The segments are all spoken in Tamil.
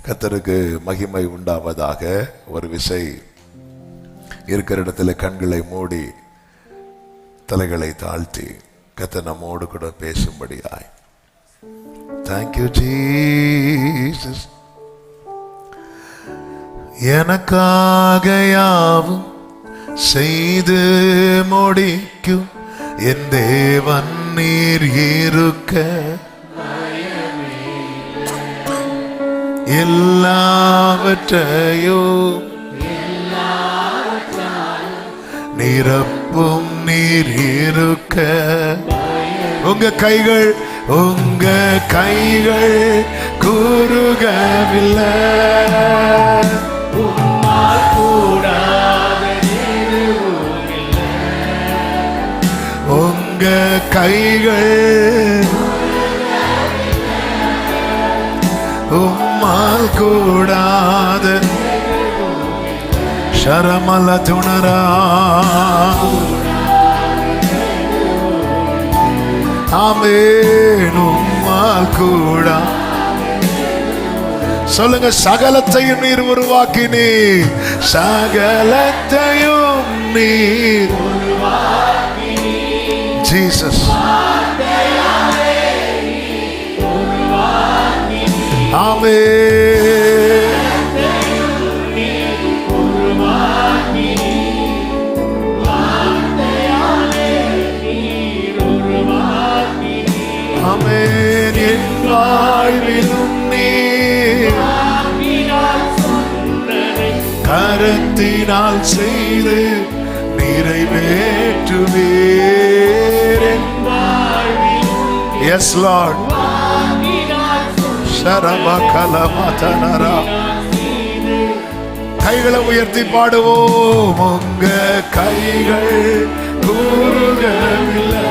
கர்த்தருக்கு மகிமை உண்டாவதாக. ஒரு விசை இருக்கிற இடத்துல கண்களை மூடி தலைகளை தாழ்த்தி கர்த்தர் நம்மோடு கூட பேசும்படியாய். Thank you Jesus. எனக்காக யாவும் செய்து முடிக்கும் என் தேவன் நீர் இருக்க எல்லாவற்றையும் நிரப்பும் நீர் இருக்க. உங்க கைகள் குறுகவில்லை. உங்க கைகள் உம்மால் கூடாத ஷரமல துணரா. ஆமென். உம்மால் கூடா. சொல்லுங்க, சகலத்தையும் நீர் உருவாக்கினீ. சகலத்தையும் நீர் ஜீசஸ். ஆமென். ஆமென். என் வாழ்விலும் நீர் கரத்தினால் செய்து நிறைவேற்றுவீர். S Lord. கைகளை உயர்த்தி பாடுவோம். உங்க கைகள் கூறுகவில்லை.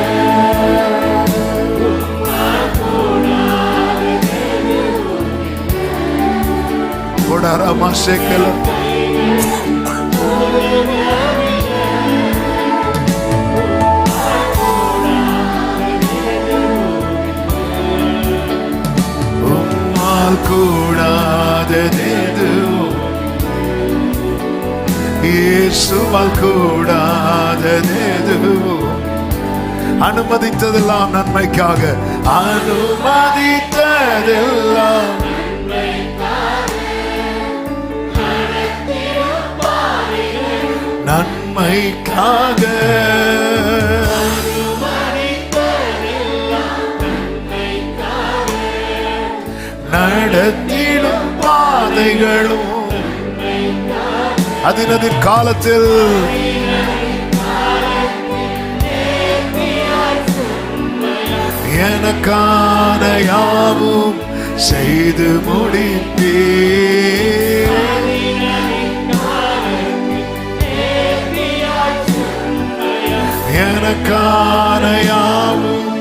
கூடாதது இயேசுவால் கூடாதது. அனுமதித்ததெல்லாம் நன்மைக்காக. அனுமதித்ததெல்லாம் நன்மைக்காக. நடத்திடும் பாதைகளும் அதினதின் காலத்தில் எனக்கான யாவும் செய்து முடிப்பீர். எனக்கான யாவும்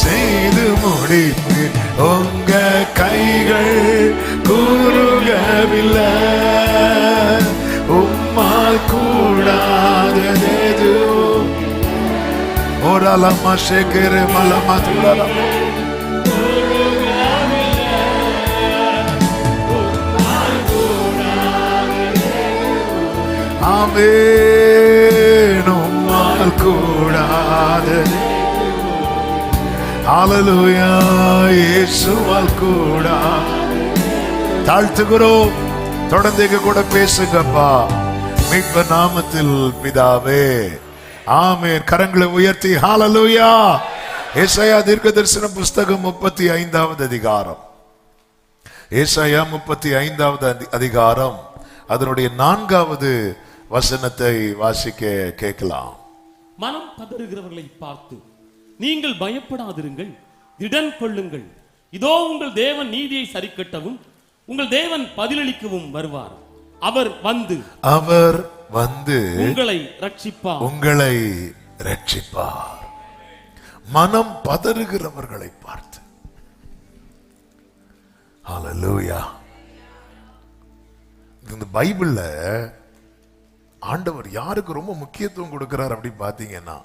செய்து முடிப்பீர். உங்க கைகள் கூறுகவில்லை. உம்மால் கூடாதது. ஓரலமா சேகர மலமா துளரா. ஆமென். உம்மால் கூடாதது. ஹல்லேலூயா. இயேசுவால் கூடா. தாழ்த்துகிறோம். தொடர்ந்து எங்க கூட பேசுங்கப்பா. மீட்பர் நாமத்தில் பிதாவே. ஆமென். கரங்களை உயர்த்தி ஹல்லேலூயா. ஏசாயா தீர்க்கதரிசன புஸ்தகம் 35வது அதிகாரம். ஏசாயா 35வது அதிகாரம் அதனுடைய 4வது வசனத்தை வாசிக்க கேட்கலாம். மனம் பதறுகிறவர்களை பார்த்து நீங்கள் பயப்படாதிருங்கள், திடன் கொள்ளுங்கள். இதோ உங்கள் தேவன் நீதியை சரிக்கட்டவும் உங்கள் தேவன் பதிலளிக்கவும் வருவார். அவர் வந்து உங்களை ரட்சிப்பார். மனம் பதறுகிறவர்களை பார்த்து. ஹல்லேலூயா. இந்த பைபிள்ல ஆண்டவர் யாருக்கு ரொம்ப முக்கியத்துவம் கொடுக்கிறார் அப்படி பாத்தீங்கன்னா,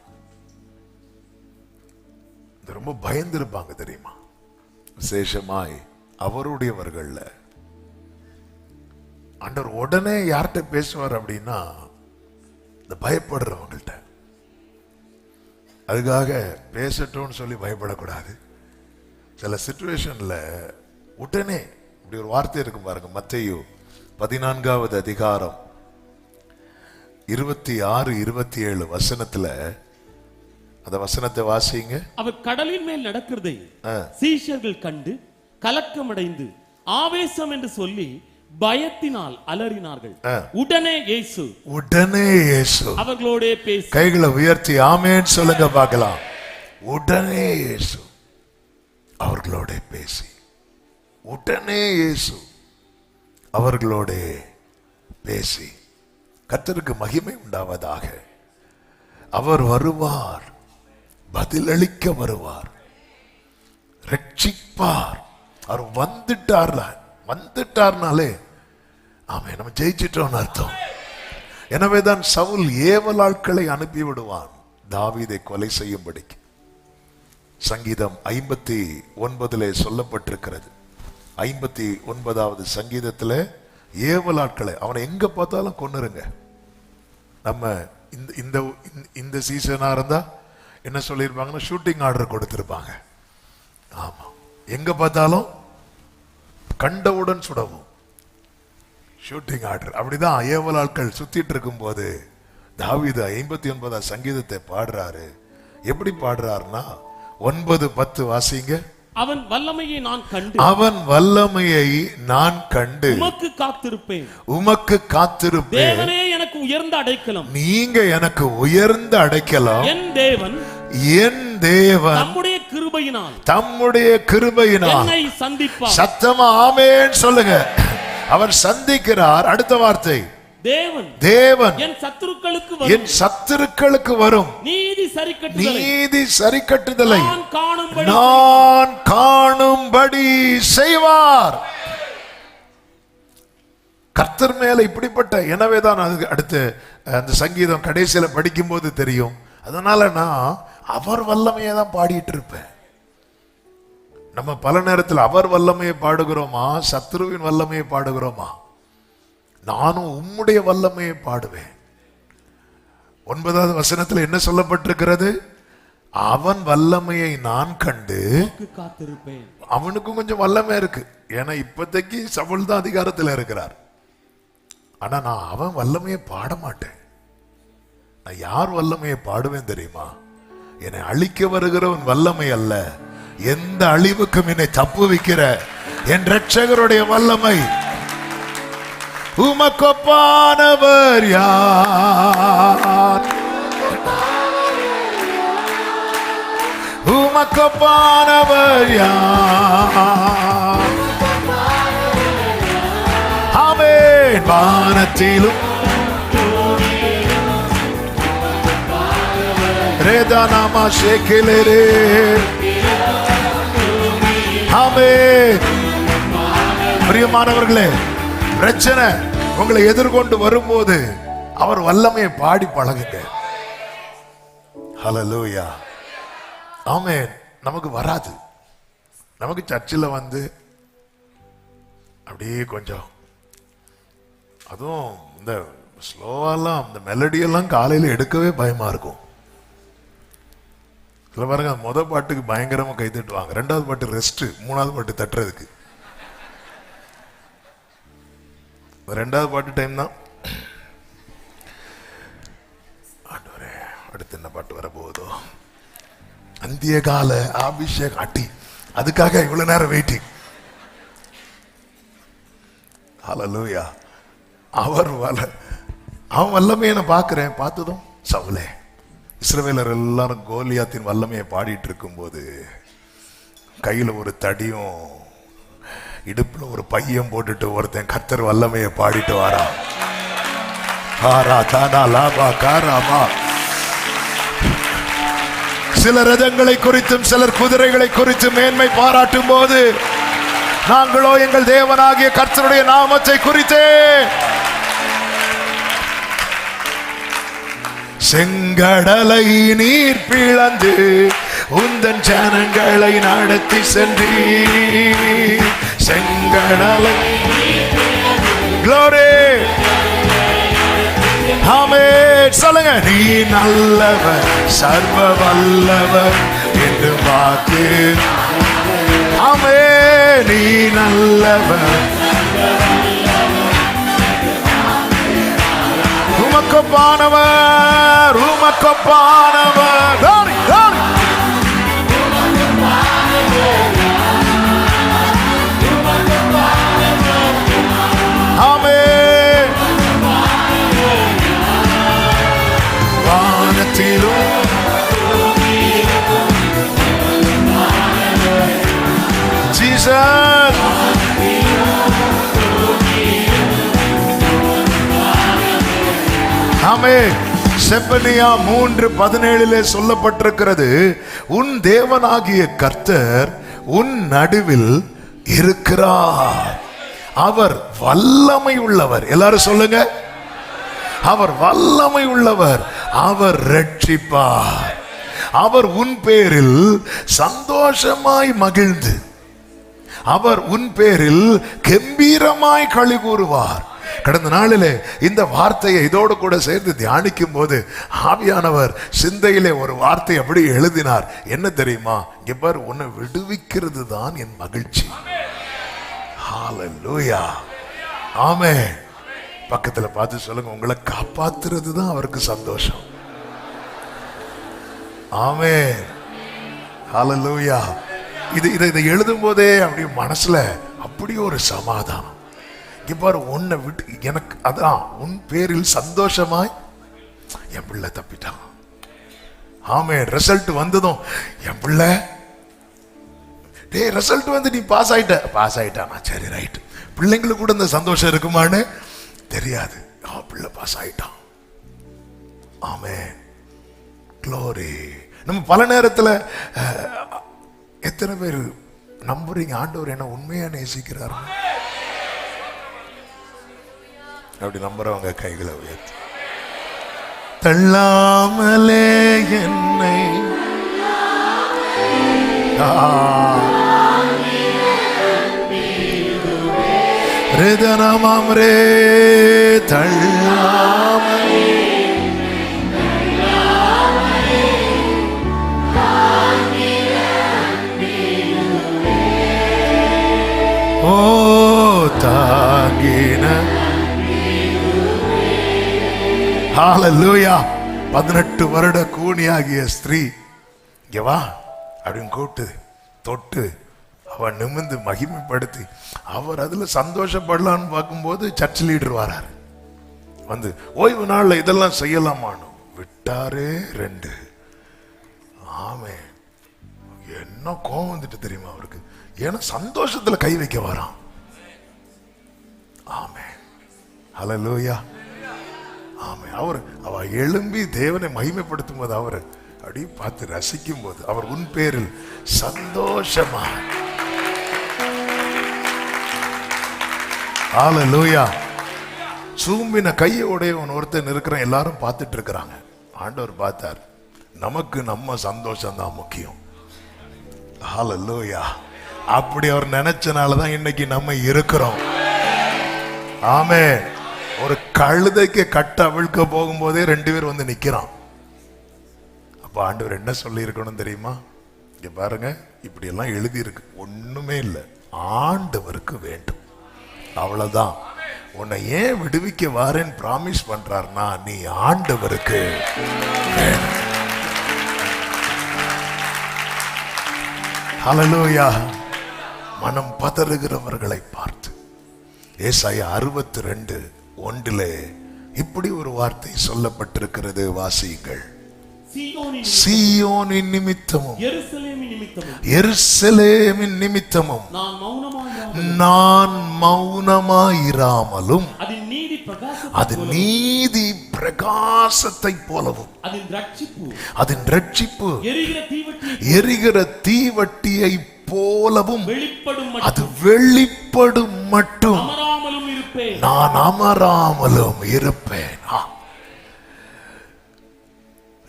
ரொம்ப பயந்து இருப்பாங்க தெரியுமா, விசேஷமாய் அவருடையவர்கள்ல ஆண்டவர் உடனே யார்கிட்ட பேசுவார் அப்படின்னா இந்த பயப்படுறவங்கள்ட்ட. அதுக்காக பேசட்டும்னு சொல்லி பயப்படக்கூடாது. சில சிச்சுவேஷன்ல உடனே இப்படி ஒரு வார்த்தை இருக்கும் பாருங்க. மத்தேயு 14வது அதிகாரம் 26, 27 வசனத்துல அந்த வசனத்தை வாசிங்க. அவர் கடலின் மேல் நடக்கிறதை சீஷர்கள் கண்டு கலக்கமடைந்து ஆவேசம் என்று சொல்லி பயத்தினால் அலறினார்கள். உடனே இயேசு அவர்களோட பேசி, கைகளை உயர்த்தி ஆமென் சொல்லுங்க பார்க்கலாம். உடனே இயேசு அவர்களோட பேசி, உடனே இயேசு அவர்களோட பேசி. கர்த்தருக்கு மகிமை உண்டாவதாக. அவர் வருவார், பதிலளிக்க வருவார், ரட்சிப்பார். அவர் வந்துட்டார்னாலே ஆமென், நம்ம ஜெயிச்சிட்டோம்னு அர்த்தம். எனவேதான் சவுல் ஏவலாட்களை அனுப்பி விடுவான் தாவீதை கொலை செய்யும்படிக்கு. சங்கீதம் 59 சொல்லப்பட்டிருக்கிறது. 59வது சங்கீதத்தில் ஏவலாட்களை அவனை எங்க பார்த்தாலும் கொன்னுருங்க. நம்ம இந்த சீசனா இருந்தா என்ன சொல்லியிருப்பாங்கன்னா ஷூட்டிங் ஆர்டர் கொடுத்திருப்பாங்க. ஆமா, எங்க பார்த்தாலும் கண்டவுடன் சுடவும் ஷூட்டிங் ஆர்டர். அப்படிதான் ஏவலாட்கள் சுத்திட்டு இருக்கும் போது தாவீது 59வது சங்கீதத்தை பாடுறாரு. எப்படி பாடுறாருன்னா 9, 10 வாசிங்க. அவன் வல்லமையை நான் கண்டு உமக்கு காத்திருப்பேன். தேவனே எனக்கு உயர்ந்த அடைக்கலம், நீங்க எனக்கு உயர்ந்த அடைக்கலம். என் தேவன் தம்முடைய கிருபையினால் என்னை சந்திப்பார். சத்தமா ஆமென் சொல்லுங்க. அவர் சந்திக்கிறார். அடுத்த வார்த்தை, தேவன் என் சத்துருக்களுக்கு வரும் நீதி சரிக்கட்டுதலை நான் காணும்படி செய்வார். கர்த்தர் மேல இப்படிப்பட்ட, எனவேதான் அது அடுத்து அந்த சங்கீதம் கடைசியில படிக்கும் போது தெரியும். அதனால நான் அவர் வல்லமையை தான் பாடிட்டு இருப்பேன். நம்ம பல நேரத்தில் அவர் வல்லமையை பாடுகிறோமா, சத்துருவின் வல்லமையை பாடுகிறோமா? நானும் உம்முடைய வல்லமையை பாடுவேன். 9வது வசனத்தில் என்ன சொல்லப்பட்டிருக்கிறது? அவன் வல்லமையை நான் கண்டு காத்திருப்பேன். அவனுக்கும் கொஞ்சம் வல்லமை இருக்கு. ஏன்னா இப்போதைக்கு சவுல் தான் அதிகாரத்தில் இருக்கிறார். ஆனா நான் அவன் வல்லமையை பாட மாட்டேன். நான் யார் வல்லமையை பாடுவேன் தெரியுமா? என்னை அழிக்க வருகிறவன் வல்லமை அல்ல, எந்த அழிவுக்கும் என்னை தப்பு வைக்கிற என் இரட்சகருடைய வல்லமை. உமக்கொப்பானவர் யார்? உமக்கொப்பானவர் யார்? ஆமென். வானத்திலும் ரேதானாமா ஷேக்கிலே ஆமென். பிரியமானவர்களே, பிரச்சனை உங்களை எதிர்கொண்டு வரும்போது அவர் வல்லமையை பாடி பழகுங்க. ஹல்லேலூயா. ஆமென். நமக்கு வராது. நமக்கு சர்ச்சில் வந்து அப்படியே கொஞ்சம், அதுவும் இந்த ஸ்லோவெல்லாம் இந்த மெலடியெல்லாம் காலையில் எடுக்கவே பயமா இருக்கும். சில பாருங்க, முதல் பாட்டுக்கு பயங்கரமா கை தட்டுவாங்க, 2வது பாட்டு ரெஸ்ட், 3வது பாட்டு தட்டுறதுக்கு. 2வது பாட்டு டைம் தான். அடுத்து என்ன பாட்டு வர போகுதோ? அந்திய கால அபிஷேக் அட்டி. அதுக்காக இவ்வளவு நேரம் வெயிட்டிங். ஹல்லேலூயா. அவன் வல்லமையை நான் பார்க்கிறேன். பார்த்ததும் சவுலே, இஸ்ரவேலர் எல்லாரும் கோலியாத்தின் வல்லமையை பாடிட்டு இருக்கும் போது கையில ஒரு தடியும் இடுப்புல ஒரு பையன் போட்டுட்டு ஒருத்தன் கர்த்தர் வல்லமையை பாடிட்டு வாரா. சில ரதங்களை குறித்தும் சிலர் குதிரைகளை குறித்து மேன்மை பாராட்டும் போது நாங்களோ எங்கள் தேவனாகிய கர்த்தருடைய நாமத்தை குறித்தே செங்கடலை நீர் பிளந்து உந்தன் ஜனங்களை நடத்தி சென்றீர். செங்கடலை Glory. சொல்லுங்க. நீ நல்லவர், சர்வ வல்லவர் என்று வாக்கு. ஆமே, நீ நல்லவர், உமக்கொப்பானவர், உமக்கொப்பானவர். தானி, தானி. ஆமே, வானத்திலும் ஜீசஸ். ஆமே. செப்பனியா 3:17 சொல்லப்பட்டிருக்கிறது, உன் தேவனாகிய கர்த்தர் உன் நடுவில் இருக்கிறார், அவர் வல்லமை உள்ளவர். எல்லாரும் சொல்லுங்க, அவர் வல்லமை உள்ளவர், அவர் ரட்சிப்பார், அவர் உன் பேரில் சந்தோஷமாய் மகிழ்ந்து அவர் உன் பேரில் கம்பீரமாய் களி கூறுவார். கடந்த நாளிலே இந்த வார்த்தையை இதோடு கூட சேர்ந்து தியானிக்கும் போது ஆவியானவர் சிந்தையிலே ஒரு வார்த்தை அப்படி எழுதினார். என்ன தெரியுமா? இங்க பாரு, உன்னை விடுவிக்கிறது தான் என் மகிழ்ச்சி. ஹல்லேலூயா. ஆமென். பக்கத்துல பார்த்து சொல்லுங்க, உங்களை காப்பாத்துறது தான் அவருக்கு சந்தோஷம். ஆமென். ஹல்லேலூயா. இதை எழுதும் போதே அப்படி மனசுல அப்படி ஒரு சமாதானம். இங்க பாரு, உன்னை விட்டு எனக்கு அதான் உன் பேரில் சந்தோஷமாய் என் பிள்ளை தப்பிட்டான். ஆமென். ரிசல்ட் வந்ததும் என் பிள்ளை, டேய் ரிசல்ட் வந்து நீ பாஸ் ஆயிட்டானா, சரி ரைட். பிள்ளைங்களுக்கு கூட இந்த சந்தோஷம் இருக்குமான்னு தெரியாது. பிள்ளை பாஸ் ஆயிட்டான். ஆமென். க்ளோரி. நம்ம பல நேரத்துல எத்தனை பேர் நம்புறீங்க ஆண்டவர் என்ன உண்மையா நேசிக்கிறார்? அப்படி நம்புறவங்க கைகளை உயர்த்தி. தள்ளாமலே என்னை ரே தள்ளாமலே ஓ தாங்கின. ஹல்லேலூயா. 18 வருட கூனியாகிய ஸ்திரீ இங்க வா அப்படின்னு கூப்பிட்டு தொட்டு அவன் நிமிர்ந்து மகிமைப்படுத்தி அவர் அதுல சந்தோஷப்படலான்னு பார்க்கும்போது சர்ச் லீடர் வராரு. வந்து ஓய்வு நாள்ல இதெல்லாம் செய்யலாமான்னு விட்டாரே 2. ஆமே. என்ன கோவம் வந்துட்டு தெரியுமா அவருக்கு? ஏன்னா சந்தோஷத்துல கை வைக்க வரான். ஆமே. ஹல்லேலூயா. ஆமே. அவ எழும்பி தேவனை மகிமைப்படுத்தும் போது அவர் அப்படி பார்த்து ரசிக்கும் போது அவர் உன் பேரில் சந்தோஷமா. ஹல்லேலூயா. சூம்பின கையோடைய ஒருத்தன் இருக்கிறான், எல்லாரும் பார்த்துட்டு இருக்கிறாங்க. ஆண்டவர் பார்த்தார், நமக்கு நம்ம சந்தோஷம் தான் முக்கியம். ஹல்லேலூயா. அப்படி அவர் நினைச்சனாலதான் இன்னைக்கு நம்ம இருக்கிறோம். ஆமே. ஒரு கழுதைக்கு கட்ட அவிழ்க்க போகும்போதே 2 பேர் வந்து நிக்கிறான். அப்ப ஆண்டவர் என்ன சொல்லி இருக்கணும் தெரியுமா? இங்க பாருங்க, இப்படி எல்லாம் எழுதி இருக்கு, ஒண்ணுமே இல்லை, ஆண்டவருக்கு வேண்டும், அவ்வளவுதான். உன்னை ஏன் விடுவிக்க வாரேன்னு பிராமிஸ் பண்றாருன்னா, நீ ஆண்டவருக்கு வேணும். ஹல்லேலூயா. மனம் பதறுகிறவர்களை பார்த்து ஏசாயா 62:1 இப்படி ஒரு வார்த்தை சொல்லப்பட்டிருக்கிறது. வாசியுங்கள். சீயோனின் நிமித்தமும் எருசலேமின் நிமித்தமும் நான் மௌனமாயிராமலும் அது நீதி பிரகாசத்தை போலவும் அதன் ரட்சிப்பு எரிகிற தீவட்டியை போலவும் அது வெளிப்படும் மட்டும் நான் அமராமலும் இருப்பேன்.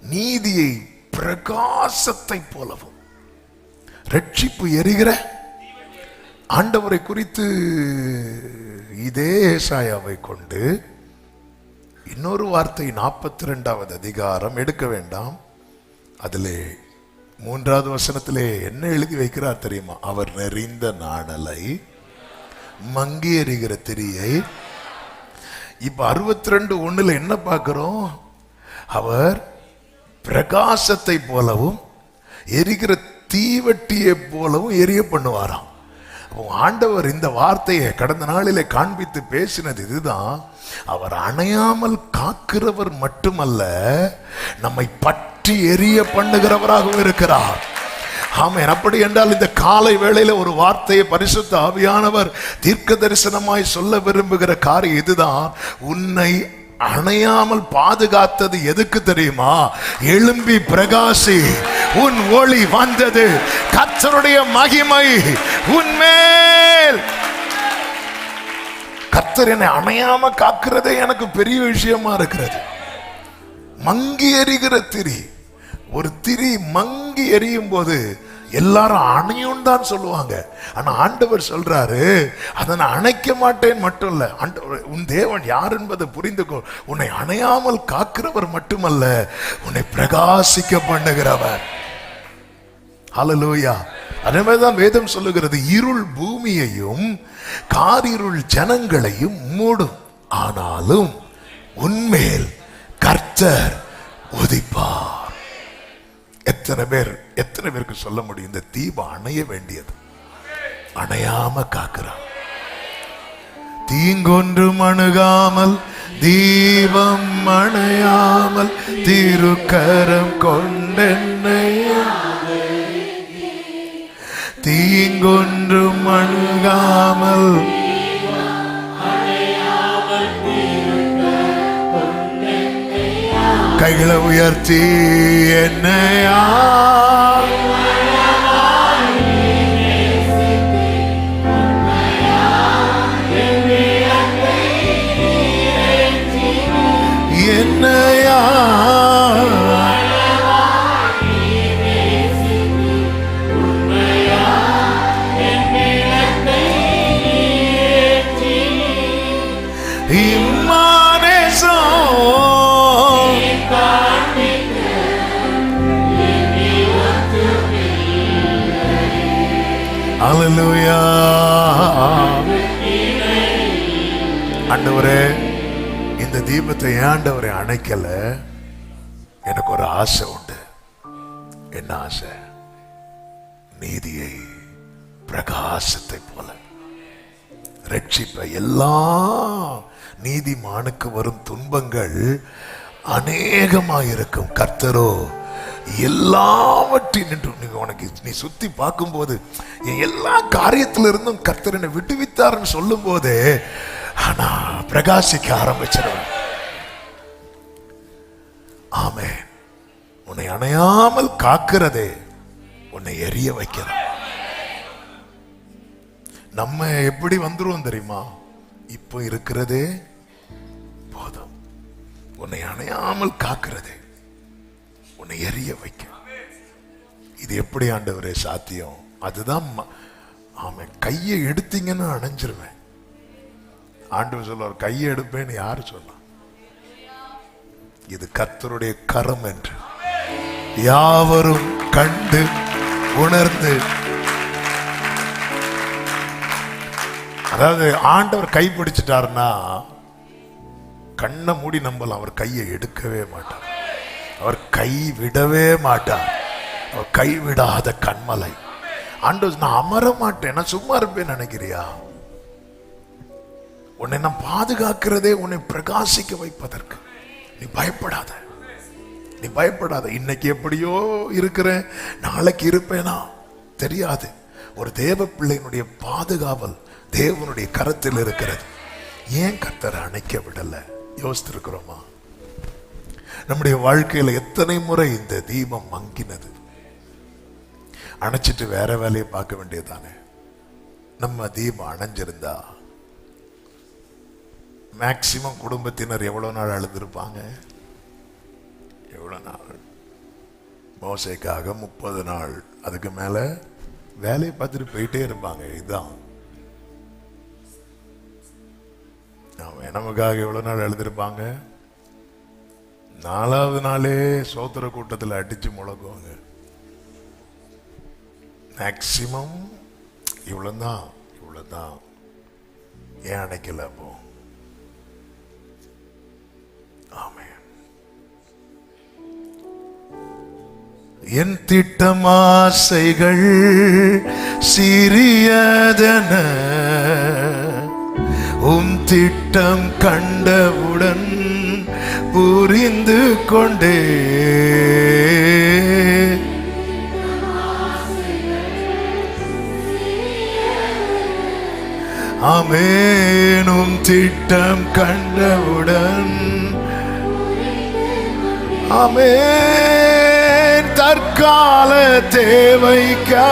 நீதியை பிரகாசத்தை போலவும் ரட்சிப்பு எரிகிற ஆண்டவரை குறித்து இதே ஏசாயாவை கொண்டு இன்னொரு வார்த்தை 42வது அதிகாரம், எடுக்க வேண்டாம், அதிலே 3வது வசனத்திலே என்ன எழுதி வைக்கிறார் தெரியுமா? அவர் நெறிந்த நாணலை, மங்கி எறிகிற திரியை. இப்ப 62:1 என்ன பார்க்கிறோம்? அவர் பிரகாசத்தை போலவும் எரிகிற தீவட்டியை போலவும் எரிய பண்ணுவாராம். ஆண்டவர் இந்த வார்த்தையை கடந்த நாளிலே காண்பித்து பேசினது இதுதான். அவர் அணையாமல் காக்கிறவர் மட்டுமல்ல, நம்மை பற்றி எரிய பண்ணுகிறவராகவும் இருக்கிறார். ஆமென். அப்படி என்றால் இந்த காலை வேளையில ஒரு வார்த்தையை பரிசுத்த ஆவியானவர் தீர்க்க தரிசனமாய் சொல்ல விரும்புகிற காரியம் இதுதான். உன்னை அணையாமல் பாதுகாத்தது எதுக்கு தெரியுமா? எழும்பி பிரகாசி, உன் ஒளி வந்தது, கர்த்தருடைய மகிமை உன்மேல். கர்த்தர் என்னை அணையாம காக்கிறதே எனக்கு பெரிய விஷயமா இருக்கிறது. மங்கி எரிகிற திரி, ஒரு திரி மங்கி எரியும் போது எல்லாரும் அணையும் தான் சொல்லுவாங்க. ஆனா ஆண்டவர் சொல்றாரு, அதை நான் அணைக்க மாட்டேன் மட்டும் இல்ல, உன் தேவன் யார் என்பதை புரிந்துக்கோ. உன்னை அணையாமல் காக்கிறவர் மட்டுமல்ல, உன்னை பிரகாசிக்க பண்ணுகிறவர். ஹல்லேலூயா. அதே மாதிரிதான் வேதம் சொல்லுகிறது, இருள் பூமியையும் காரிருள் ஜனங்களையும் மூடும், ஆனாலும் உன்மேல் கர்த்தர் உதிப்பார். எத்தனை பேருக்கு சொல்ல முடியும்? இந்த தீபம் அணைய வேண்டியது, அணையாம காக்கிறார். தீங்கொன்றும் அணுகாமல் தீபம் அணையாமல் திருக்கரம் கொண்டென்னை, தீங்கொன்றும் அணுகாமல் கைகளை உயர்த்தி என்னையா என்னையா ஹல்லேலூயா. ஆண்டவரே, இந்த தீபத்தை ஆண்டவரை அணைக்கல, எனக்கு ஒரு ஆசை உண்டு. என்ன ஆசை? நீதியை பிரகாசத்தை போல ரட்சிப்ப. எல்லா நீதிமானுக்கு வரும் துன்பங்கள் அநேகமாயிருக்கும், கர்த்தரோ எல்லாவற்றிலும் நீ சுத்தி பார்க்கும் போது எல்லா காரியத்திலிருந்தும் கர்த்தர் என்னை விடுவித்தார்னு சொல்லும் போதே ஆனா பிரகாசிக்க ஆரம்பிச்சிருவேன். ஆமென். உன்னை அணையாமல் காக்கிறதே உன்னை எரிய வைக்கிறது. நம்ம எப்படி வந்துருவோம் தெரியுமா? இப்போ இருக்கிறதே போதும். உன்னை அணையாமல் காக்கிறதே உன்னை எரிய வைக்க. இது எப்படி ஆண்டவரே சாத்தியம்? அதுதான் ஆமென். கையை எடுத்தீங்கன்னு அணைஞ்சிருவேன். ஆண்டவர் சொல்லுவார், கையை எடுப்பேன்னு யாரு சொன்னா? இது கர்த்தருடைய கரம் என்று யாவரும் கண்டு உணர்ந்து. அதாவது ஆண்டவர் கை பிடிச்சிட்டாருன்னா கண்ணை மூடி நம்பலாம், அவர் கையை எடுக்கவே மாட்டார், அவர் கை விடவே மாட்டார். அவர் கைவிடாத கண்மலை. ஆண்டவர், நான் அமர மாட்டேன், நான் சும்மா இருப்பேன் நினைக்கிறியா? உன்னை நான் பாதுகாக்கிறதே உன்னை பிரகாசிக்க வைப்பதற்கு. நீ பயப்படாத, நீ பயப்படாத. இன்னைக்கு எப்படியோ இருக்கிறேன், நாளைக்கு இருப்பேனா தெரியாது. ஒரு தேவ பிள்ளையினுடைய பாதுகாவல் தேவனுடைய கரத்தில் இருக்கிறது. ஏன் கர்த்தரை அணைக்க விடல? யோசித்திருக்கிறோமா? நம்முடைய வாழ்க்கையில எத்தனை முறை இந்த தீபம் மங்கினது? அணைச்சிட்டு வேற வேலையை பார்க்க வேண்டியதுதானே. நம்ம தீபம் அணைஞ்சிருந்தா மேக்சிமம் குடும்பத்தினர் எவ்வளவு நாள் அழுந்திருப்பாங்க? எவ்வளவு நாள்? மோசேக்காக 30 நாள், அதுக்கு மேல வேலையை பார்த்துட்டு போயிட்டே இருப்பாங்க. இதுதான் நமக்காக எவ்வளவு நாள் எழுதிருப்பாங்க? 4வது நாளே சோத்திர கூட்டத்தில் அடிச்சு முழங்குவாங்க. மேக்சிமம் இவ்வளவுதான். ஏன் அணைக்கல அப்போ? ஆமென். என் திட்டம் ஆசைகள் சிறியதென உன் திட்டம் கண்டவுடன் புரிந்து கொண்டே. ஆமென். உன் திட்டம் கண்டவுடன் ஆமென். தற்கால தேவைக்கா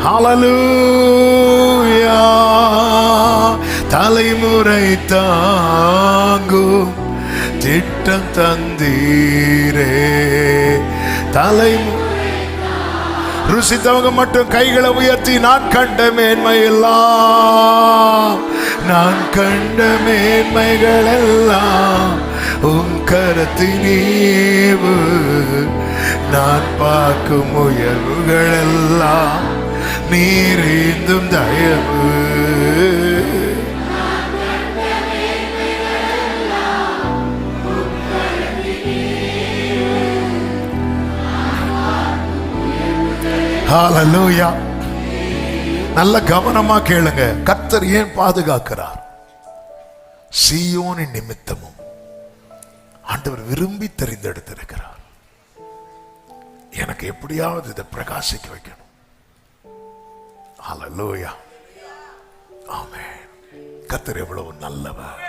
ஹல்லேலூயா. தலைமுறை தாங்கும் திட்டம் தந்தீரே. ருசித்தவங்க மட்டும் கைகளை உயர்த்தி, நான் கண்ட மேன்மையெல்லாம், நான் கண்ட மேன்மைகள் எல்லாம் உன் கரத்தினீவு, நான் பார்க்கும் உயர்வுகள் எல்லாம் நீரேந்தும் தயவு. ஹல்லேலூயா. நல்ல கவனமா கேளுங்க. கர்த்தர் ஏன் பாதுகாக்கிறார்? சீயோனின் நிமித்தமும் ஆண்டவர் விரும்பி தெரிந்தெடுத்திருக்கிறார். எனக்கு எப்படியாவது இதை பிரகாசிக்க வைக்கணும். ஹல்லேலூயா. ஆமென். கர்த்தர் எவ்வளவு நல்லவர்,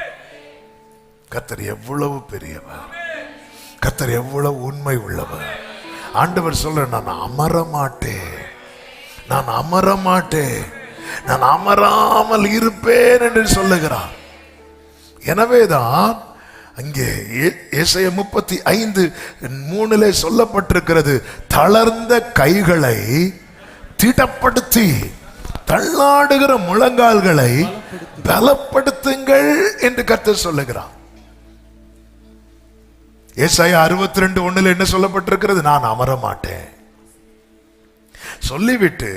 கர்த்தர் எவ்வளவு பெரியவர், கர்த்தர் எவ்வளவு உண்மை உள்ளவர். ஆண்டவர் சொல்ற, நான் அமர மாட்டேன், நான் அமர மாட்டேன், நான் அமராமல் இருப்பேன் என்று சொல்லுகிறார். எனவேதான் அங்கே ஏசாயா 35:3 சொல்லப்பட்டிருக்கிறது, தளர்ந்த கைகளை திடப்படுத்தி தள்ளாடுகிற முழங்கால்களை பலப்படுத்துங்கள் என்று கர்த்தர் சொல்லுகிறார். ஏசாயா 62:1 என்ன சொல்லப்பட்டிருக்கிறது? நான் அமர மாட்டேன் சொல்லிவிட்டு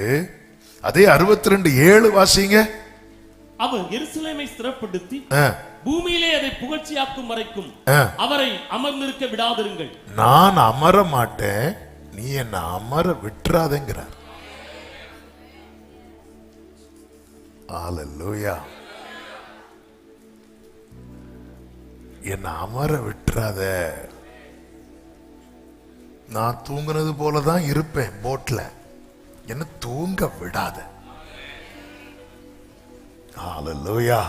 அதே 62:7 வாசிங்க. அவர் எருசலேமை ஸ்திரப்படுத்தி பூமியிலே அதை புகழ்ச்சியாக்கும் வரைக்கும் அவரை அமர்ந்திருக்க விடாதிருங்கள். நான் அமர மாட்டேன், நீ என்ன அமர விட்டுறாதேங்கிறார். ஹல்லேலூயா. என்ன அமர விட்டுறாத. நான் தூங்குனது போலதான் இருப்பேன் போட்ல, என்ன தூங்க விடாத. ஹல்லேலூயா.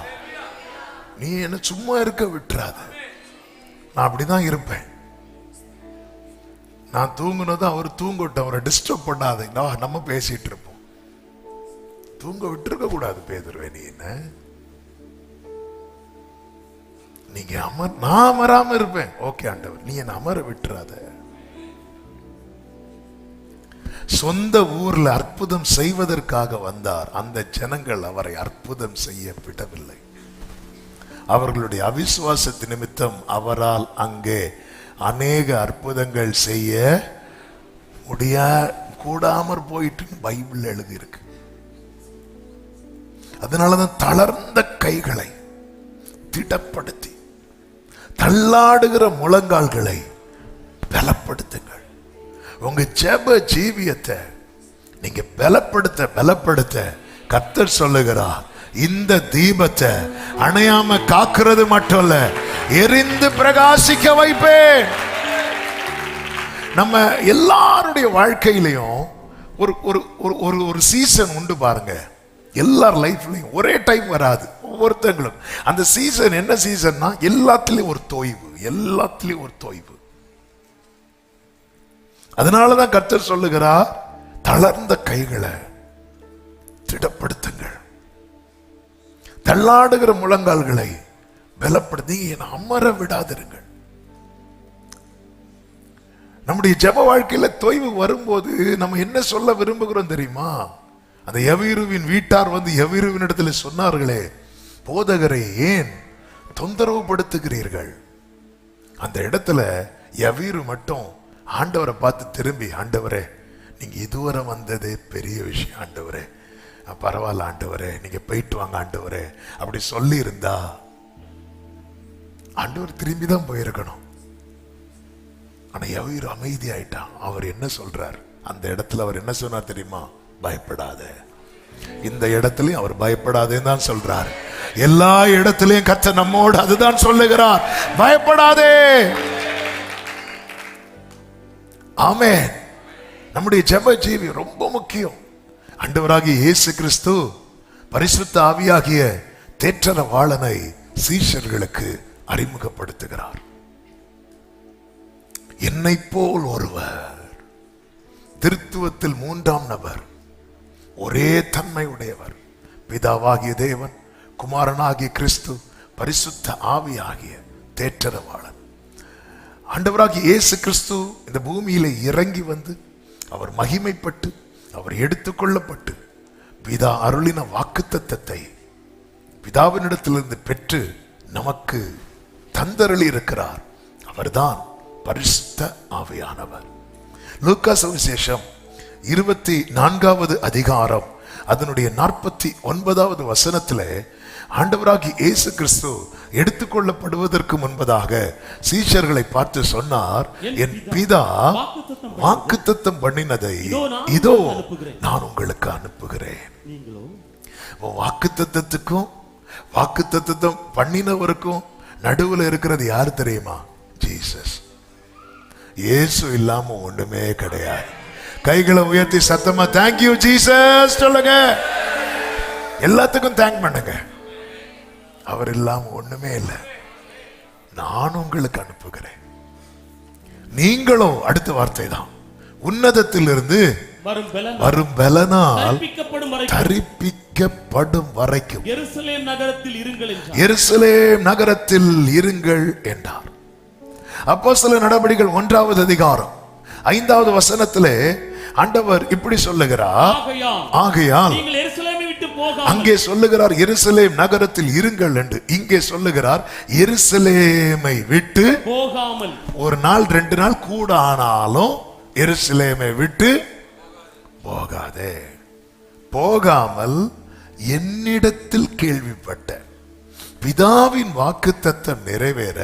நீ என்ன சும்மா இருக்க விட்டுறாத. நான் அப்படிதான் இருப்பேன். நான் தூங்குனது அவர் தூங்கட்டும், அவரை டிஸ்டர்ப் பண்ணாத. நம்ம பேசிட்டு இருப்போம். தூங்க விட்டுருக்க கூடாது பேதுருவே. நீ என்ன, நீங்க நான் அமராம இருப்பேன். ஓகே ஆண்டவர், நீ என்ன அமர விட்டுறாத. சொந்த ஊர்ல அற்புதம் செய்வதற்காக வந்தார். அந்த ஜனங்கள் அவரை அற்புதம் செய்ய விடவில்லை. அவர்களுடைய அவிசுவாச நிமித்தம் அவரால் அங்கே அநேக அற்புதங்கள் செய்ய கூடாமற் போயிட்டு பைபிள் எழுதி இருக்கு. அதனாலதான் தளர்ந்த கைகளை திடப்படுத்தி தள்ளாடுகிற முழங்கால்களை பலப்படுத்துங்கள். உங்க ஜெப ஜீவியத்தை நீங்க பலப்படுத்த கர்த்தர் சொல்லுகிறார், இந்த தீபத்தை அணையாம காக்கிறது மட்டும் இல்ல, எரிந்து பிரகாசிக்க வைப்பேன். நம்ம எல்லாருடைய வாழ்க்கையிலையும் ஒரு சீசன் உண்டு பாருங்க. எல்லார் லைஃப்லையும் ஒரே டைம் வராது. ஒவ்வொருத்தங்களும் அந்த சீசன் என்ன சீசன்னா, எல்லாத்திலையும் ஒரு தொய்வு. அதனாலதான் கர்த்தர் சொல்லுகிறார், தளர்ந்த கைகளை திடப்படுத்துங்கள், தள்ளாடுகிற முழங்கால்களை பலப்படுத்தி என அமர விடாதிருங்கள். நம்முடைய ஜெப வாழ்க்கையில தொய்வு வரும்போது நம்ம என்ன சொல்ல விரும்புகிறோம் தெரியுமா? அந்த யவீருவின் வீட்டார் வந்து யவீருவின் இடத்துல சொன்னார்களே, போதகரை ஏன் தொந்தரவு படுத்துகிறீர்கள்? அந்த இடத்துல யவீரு மட்டும் ஆண்டவரை பார்த்து திரும்பி, ஆண்டவரே நீங்க இதுவரை வந்ததே பெரிய விஷயம் ஆண்டவரே, பரவாயில்ல ஆண்டவரே, நீங்க போயிட்டு வாங்க ஆண்டவரே அப்படி சொல்லி இருந்தா ஆண்டவர் திரும்பி தான் போயிருக்கணும். ஆனா யவீரு அமைதி ஆயிட்டான். அவர் என்ன சொல்றார் அந்த இடத்துல? அவர் என்ன சொன்னார் தெரியுமா? பயப்படாத. இந்த இடத்துலயும் அவர் பயப்படாதேன்னு தான் சொல்றார். எல்லா இடத்திலையும் கர்த்தர் நம்மோடு அதுதான் சொல்லுகிறார், பயப்படாதே. ஆமென். நம்முடைய ஜெப ஜீவி ரொம்ப முக்கியம். ஆண்டவராகிய இயேசு கிறிஸ்து பரிசுத்த ஆவியாகிய தேற்றரவாளனை சீஷர்களுக்கு அறிமுகப்படுத்துகிறார். என்னை போல் ஒருவர், திருத்துவத்தில் மூன்றாம் நபர், ஒரே தன்மை உடையவர், பிதாவாகிய தேவன், குமாரனாகிய கிறிஸ்து, பரிசுத்த ஆவியாகிய தேற்றரவாளன். ஆண்டவராகிய இயேசு கிறிஸ்து இந்த பூமியில இறங்கி வந்து அவர் மகிமைப்பட்டு அவர் எடுத்துக்கொள்ளப்பட்டு பிதா அருளின வாக்குத்தத்தத்தை பிதாவினிடத்திலிருந்து பெற்று நமக்கு தந்தருளி இருக்கிறார். அவர்தான் பரிசுத்த ஆவியானவர். லூக்கா சுவிசேஷம் 24வது அதிகாரம் அதனுடைய 49வது வசனத்திலே ஆண்டவராகிய இயேசு கிறிஸ்து எடுத்துக்கொள்ளப்படுவதற்கு முன்பதாக சீஷர்களை பார்த்து சொன்னார், என் பிதா வாக்குத்தத்தம் பண்ணினதை இதோ நான் உங்களுக்கு அனுப்புகிறேன். வாக்குத்தத்தத்துக்கும் வாக்குத்தத்தம் பண்ணினவருக்கும் நடுவில் இருக்கிறது யாரு தெரியுமா? ஜீசஸ். இயேசு இல்லாம ஒண்ணுமே கிடையாது. கைகளை உயர்த்தி சத்தமா தேங்க்யூ ஜீசஸ் சொல்லுங்க. எல்லாத்துக்கும் தேங்க் பண்ணுங்க. அவர் இல்லாம ஒண்ணுமே இல்லை. நான் உங்களுக்கு அனுப்புகிறேன். நீங்களும் அடுத்த வார்த்தை தான், உன்னதத்திலிருந்து வரும் பலனால் தரிப்பிக்கப்படும் வரைக்கும் எருசலேம் நகரத்தில் இருங்கள் என்றார். எருசலேம் நகரத்தில் இருங்கள் என்றார். அப்போஸ்தலர் நடபடிகள் 1வது அதிகாரம் 5வது வசனத்திலே ஆண்டவர் இப்படி சொல்லுகிறார், ஆகையால் அங்கே சொல்லுகிறார் எருசலேம் நகரத்தில் இருங்கள் என்று, இங்கே சொல்லுகிறார் எருசலேமை விட்டு போகாமல். ஒரு நாள் 2 நாள் கூட ஆனாலும் எருசலேமை விட்டு போகாதே. போகாமல் என்னிடத்தில் கேள்விப்பட்ட பிதாவின் வாக்குத்தத்தம் நிறைவேற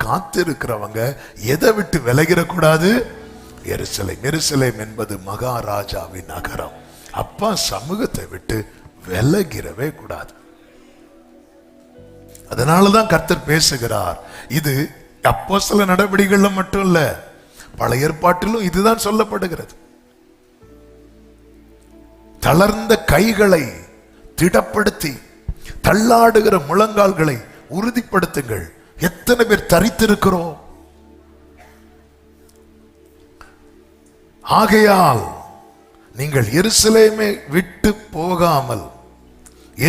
காத்திருக்கிறவங்க எதை விட்டு விலகிடக்கூடாது? எருசலேம். எருசலேம் என்பது மகாராஜாவின் நகரம். அப்பா சமூகத்தை விட்டு விலகிடவே கூடாது. அதனாலதான் கர்த்தர் பேசுகிறார். இது அப்போஸ்தல நடவடிக்கைகள்ல மட்டும் இல்ல, பழைய ஏற்பாட்டிலும் இதுதான் சொல்லப்படுகிறது. தளர்ந்த கைகளை திடப்படுத்தி தள்ளாடுகிற முழங்கால்களை உறுதிப்படுத்துங்கள். எத்தனை பேர் தரித்திருக்கிறோம்? ஆகையால் நீங்கள் எருசலேமை விட்டு போகாமல்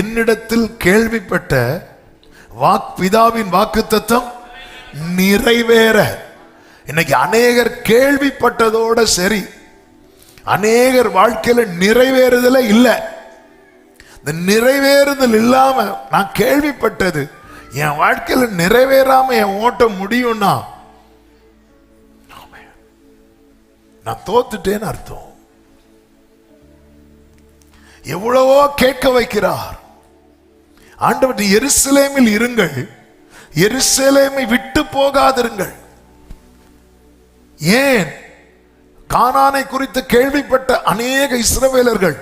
என்னிடத்தில் கேள்விப்பட்ட பிதாவின் வாக்குத்தத்தம் நிறைவேற. இன்னைக்கு அநேகர் கேள்விப்பட்டதோட சரி, அநேகர் வாழ்க்கையில நிறைவேறுதல இல்ல. இந்த நிறைவேறுதல் இல்லாம நான் கேள்விப்பட்டது என் வாழ்க்கையில நிறைவேறாம என் ஓட்ட முடியும்னா நான் தோத்துட்டேன்னு அர்த்தம். எவ்வளவோ கேட்க வைக்கிறார் ஆண்டவர், எருசலேமில் இருங்கள், எருசலேமை விட்டு போகாதிருங்கள். ஏன்? கானானை குறித்து கேள்விப்பட்ட அநேக இஸ்ரவேலர்கள்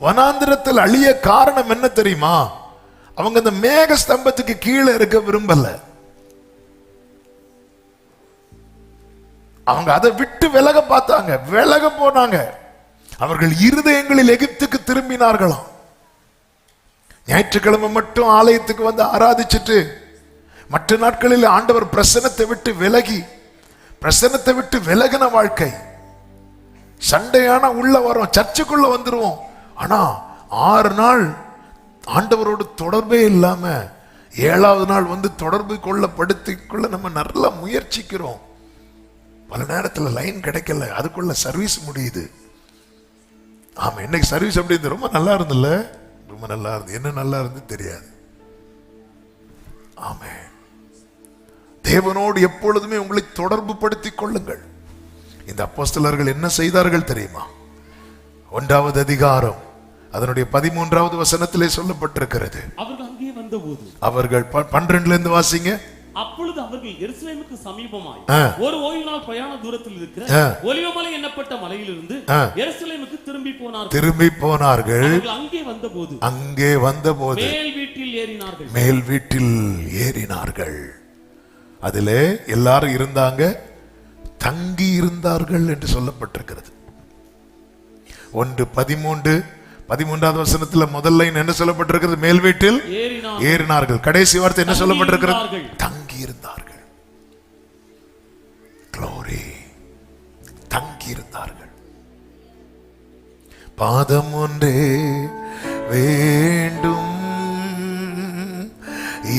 வனாந்திரத்தில் அழிய காரணம் என்ன தெரியுமா? அவங்க அந்த மேக ஸ்தம்பத்துக்கு கீழே இருக்க விரும்பல. அவங்க அதை விட்டு விலக பார்த்தாங்க, விலக போனாங்க. அவர்கள் இருதயங்களில் எகிப்துக்கு திரும்பினார்களாம். ஞாயிற்றுக்கிழமை மட்டும் ஆலயத்துக்கு வந்து ஆராதிச்சுட்டு மற்ற நாட்களில் ஆண்டவர் பிரசன்னத்தை விட்டு விலகி, பிரசன்னத்தை விட்டு விலகின வாழ்க்கை. சண்டையான உள்ள வரும், சர்ச்சுக்குள்ள வந்துருவோம். ஆனா 6 நாள் ஆண்டவரோடு தொடர்பே இல்லாம 7வது நாள் வந்து தொடர்பு கொள்ளப்படுத்திக்கொள்ள நம்ம நல்லா முயற்சிக்கிறோம். பல நேரத்தில் லைன் கிடைக்கல, அதுக்குள்ள சர்வீஸ் முடியுது. ஆமா, இன்னைக்கு சர்வீஸ் அப்படி இருந்து ரொம்ப நல்லா இருந்துல்ல, ரொம்ப நல்லா இருந்து. என்ன நல்லா இருந்து தெரியாது. ஆமே, தேவனோடு எப்பொழுதுமே உங்களை தொடர்பு படுத்திக் கொள்ளுங்கள். இந்த அப்போஸ்தலர்கள் என்ன செய்தார்கள் தெரியுமா? 1வது அதிகாரம் அதனுடைய 13வது வசனத்திலே சொல்லப்பட்டிருக்கிறது. அவர்கள் அங்கே வந்தபோது, அவர்கள் 12ல இருந்து வாசிங்க. அப்பொழுது அவர்கள் எருசலேமுக்கு சமீபமாய் ஒரு ஓய்வு நாள் பிரயாண தூரத்தில் இருக்கிற ஒலிவமலை எண்ணப்பட்ட மலையிலிருந்து எருசலேமுக்கு திரும்பி போனார்கள். அங்கே வந்தபோது மேல் வீட்டில் ஏறினார்கள். அதிலே எல்லாரும் இருந்தாங்க, தங்கி இருந்தார்கள் என்று சொல்லப்பட்டிருக்கிறது. 1:13வது வசனத்துல முதல் லைன் என்ன சொல்லப்பட்டிருக்கிறது? மேல் வீட்டில் ஏறினார்கள். கடைசி வார்த்தை என்ன சொல்லப்பட்டிருக்கிறது? தங்கி இருந்தார்கள். க்ளோரி, தங்கி இருந்தார்கள். பாதம் ஒன்றே வேண்டும்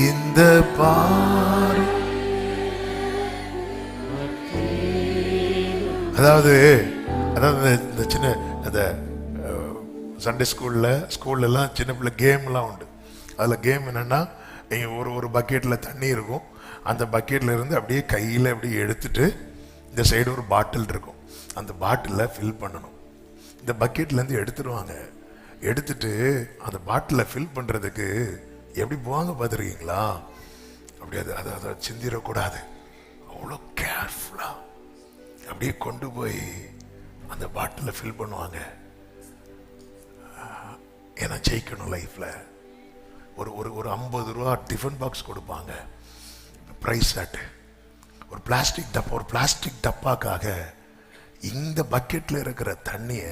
இந்த பாரு. அதாவது இந்த சின்ன அந்த சண்டே ஸ்கூல்ல எல்லாம் சின்ன பிள்ளை கேம்லாம் உண்டு. அதில் கேம் என்னன்னா, ஒரு பக்கெட்டில் தண்ணி இருக்கும். அந்த பக்கெட்டில் இருந்து அப்படியே கையில் அப்படியே எடுத்துட்டு இந்த சைடு ஒரு பாட்டில் இருக்கும். அந்த பாட்டிலில் ஃபில் பண்ணணும். இந்த பக்கெட்லேருந்து எடுத்துடுவாங்க. எடுத்துட்டு அந்த பாட்டிலில் ஃபில் பண்ணுறதுக்கு எப்படி போவாங்க பார்த்துருக்கீங்களா? அப்படி அதை சிந்திடக்கூடாது. அவ்வளோ கேர்ஃபுல்லாக அப்படியே கொண்டு போய் அந்த பாட்டிலில் ஃபில் பண்ணுவாங்க. ஏன்னா ஜெயிக்கணும் லைஃப்ல. ஒரு 50 ரூபா டிஃபன் பாக்ஸ் கொடுப்பாங்க, பிரைஸ் ஆட். ஒரு பிளாஸ்டிக் டப்பாக்காக இந்த பக்கெட்ல இருக்கிற தண்ணிய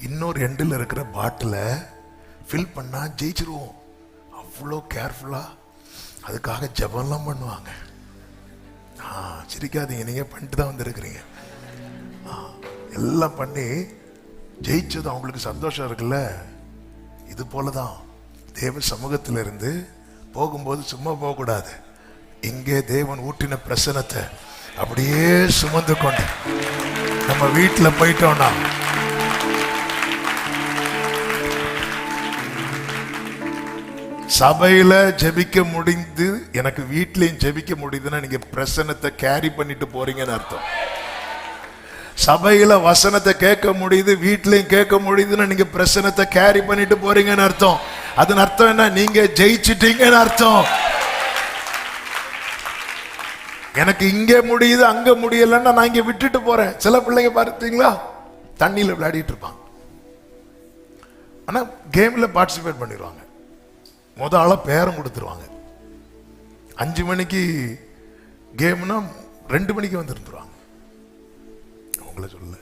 இன்னொரு எண்டில் இருக்கிற பாட்டில ஃபில் பண்ணா ஜெயிச்சிருவோம். அவ்வளோ கேர்ஃபுல்லா அதுக்காக ஜெபம்லாம் பண்ணுவாங்க. சிரிக்காதீங்க, நீங்க பண்ணிட்டு தான் வந்திருக்கிறீங்க. எல்லாம் பண்ணி ஜெயிச்சது அவங்களுக்கு சந்தோஷம் இருக்குல்ல. இது போலதான் தேவ சமூகத்திலிருந்து போகும்போது சும்மா போகக்கூடாது. இங்கே தேவன் ஊட்டின பிரசனத்தை அப்படியே சுமந்து கொண்டு நம்ம வீட்டில் போயிட்டோம்னா சபையில ஜெபிக்க முடிந்து எனக்கு வீட்லயும் ஜெபிக்க முடியுதுன்னா நீங்க பிரசனத்தை கேரி பண்ணிட்டு போறீங்கன்னு அர்த்தம். சபையில வசனத்தை கேட்க முடியுது, வீட்லயும் கேட்க முடியுதுன்னா நீங்க பிரசனத்தை கேரி பண்ணிட்டு போறீங்கன்னு அர்த்தம். அதன் அர்த்தம் என்ன? நீங்க ஜெயிச்சிட்டீங்கன்னு அர்த்தம். எனக்கு இங்க முடியுது அங்க முடியலன்னா நான் இங்க விட்டுட்டு போறேன். சில பிள்ளைங்க பார்த்தீங்களா, தண்ணியில விளையாடிட்டு இருப்பாங்க, ஆனா கேம்ல பார்ட்டிசிபேட் பண்ணிடுவாங்க. முதல் ஆளா பேரம் கொடுத்துருவாங்க. 5 மணிக்கு கேம்னா 2 மணிக்கு வந்துருந்துருவாங்க. உங்களை சொல்ல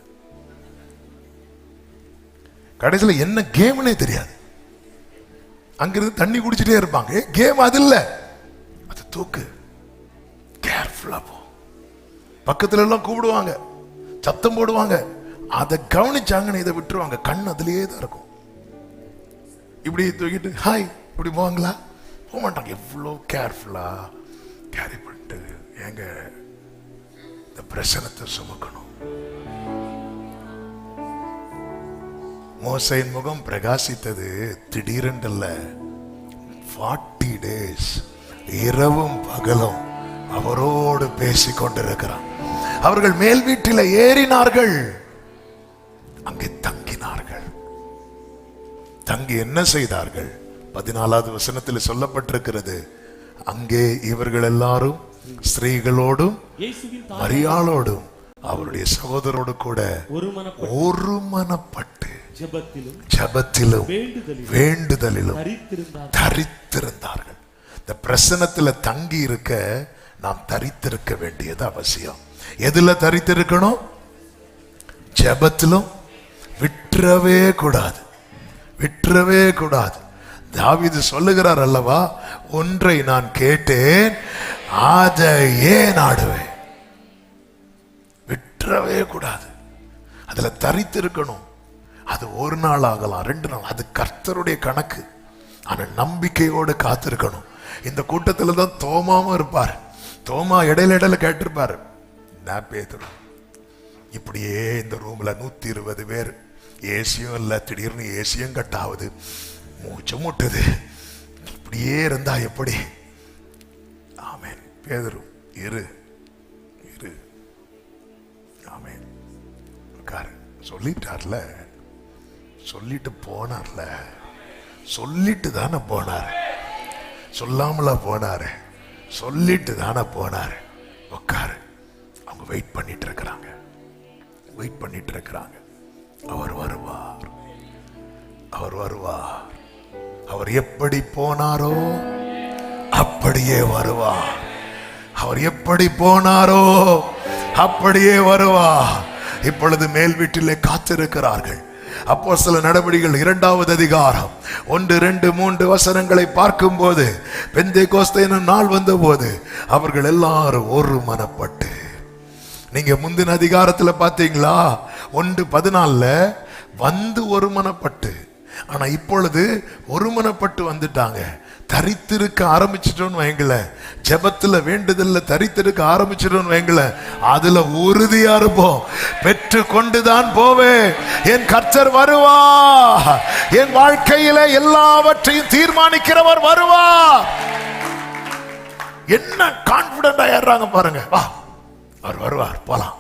கடைசியில் என்ன கேம்னே தெரியாது. அங்கிருந்து தண்ணி குடிச்சிட்டே இருப்பாங்க. கேம் அது இல்ல, அது தூக்கு. கேர்ஃபுல்லா போ. பக்கத்துல எல்லாம் கூப்பிடுவாங்க, சத்தம் போடுவாங்க. அதை கவனிச்சாங்கன்னு இதை விட்டுருவாங்க. கண் அதுலயே தான் இருக்கும். இப்படி தூக்கிட்டு ஹாய் இப்படி போவாங்களா? போக மாட்டாங்க. எவ்வளோ கேர்ஃபுல்லா கேரி பண்ணிட்டு எங்க இந்த பிரசனத்தை சுமக்கணும். மோசையின் முகம் பிரகாசித்தது திடீரென்றல்ல. 40 days இரவும் பகலும் அவரோடு பேசிக் கொண்டிருக்கிறார். அவர்கள் மேல் வீட்டில் ஏறினார்கள், அங்கே தங்கினார்கள். தங்கி என்ன செய்தார்கள்? 14வது வசனத்தில் சொல்லப்பட்டிருக்கிறது, அங்கே இவர்கள் எல்லாரும் ஸ்திரீகளோடும் மரியாளோடும் அவருடைய சகோதரோடு கூட ஒருமனப்பட்டு ஜெபத்திலும் வேண்டுதலிலும் தரித்திருந்தார்கள். இந்த பிரசனத்துல தங்கி இருக்க நாம் தரித்திருக்க வேண்டியது அவசியம். எதுல தரித்திருக்கணும்? ஜெபத்திலும். விட்டுறவே கூடாது, விட்டுறவே கூடாது. தாவீது சொல்லுகிறார் அல்லவா, ஒன்றை நான் கேட்டேன் அதையே நாடுவேன். விட்டுறவே கூடாது, அதுல தரித்திருக்கணும். அது ஒரு நாள் ஆகலாம், 2 நாள், அது கர்த்தருடைய கணக்கு. ஆனா நம்பிக்கையோடு காத்திருக்கணும். இந்த கூட்டத்துல தான் தோமாவும் இருப்பார். தோமா இடையில கேட்டிருப்பாரு, நான் பேதுரு இப்படியே இந்த ரூம்ல 120 பேர் ஏசியும் இல்லை, திடீர்னு ஏசியும் கட் ஆகுது, மூச்சு முட்டுது. இப்படியே இருந்தா எப்படி? ஆமென். பேதுரு இரு இரு. ஆமென். உட்காரு. சொல்லிட்டார்ல, சொல்லிட்டு போனார்ல, சொல்லிட்டு தானே போனார், சொல்லாமல போனாரு, சொல்லிட்டு தானே போனாரு. உட்காரு. அவங்க வெயிட் பண்ணிட்டு இருக்கிறாங்க, வெயிட் பண்ணிட்டு இருக்கிறாங்க. அவர் வருவார், அவர் வருவார். அவர் எப்படி போனாரோ அப்படியே வருவார். அவர் எப்படி போனாரோ அப்படியே வருவார். இப்பொழுது மேல் வீட்டிலே காத்திருக்கிறார்கள். அப்போஸ்தல நடவடிக்கைகள் 2வது அதிகாரம் 1, 2, 3 வசனங்களை பார்க்கும் போது, பெந்தேகோஸ்தே நாள் வந்த போது அவர்கள் எல்லாரும் ஒரு மனப்பட்டு, நீங்க முந்தின அதிகாரத்துல பாத்தீங்களா, 1:14 வந்து ஒரு மனப்பட்டு, ஆனா இப்பொழுது ஒரு மனப்பட்டு வந்துட்டாங்க. தரித்திருக்க ஆரம்பிச்சிட்டோன்னு வைங்கள, ஜெபத்துல வேண்டுதல்ல தரித்திருக்க ஆரம்பிச்சிட்டோன்னு வைங்கள, அதுல உறுதியா இருப்போம். பெற்று கொண்டுதான் போவேன். என் கர்த்தர் வருவா. என் வாழ்க்கையில எல்லாவற்றையும் தீர்மானிக்கிறவர் வருவா. என்ன கான்பிடண்டா ஏறாங்க பாருங்க. வா, அவர் வருவார், போலாம்.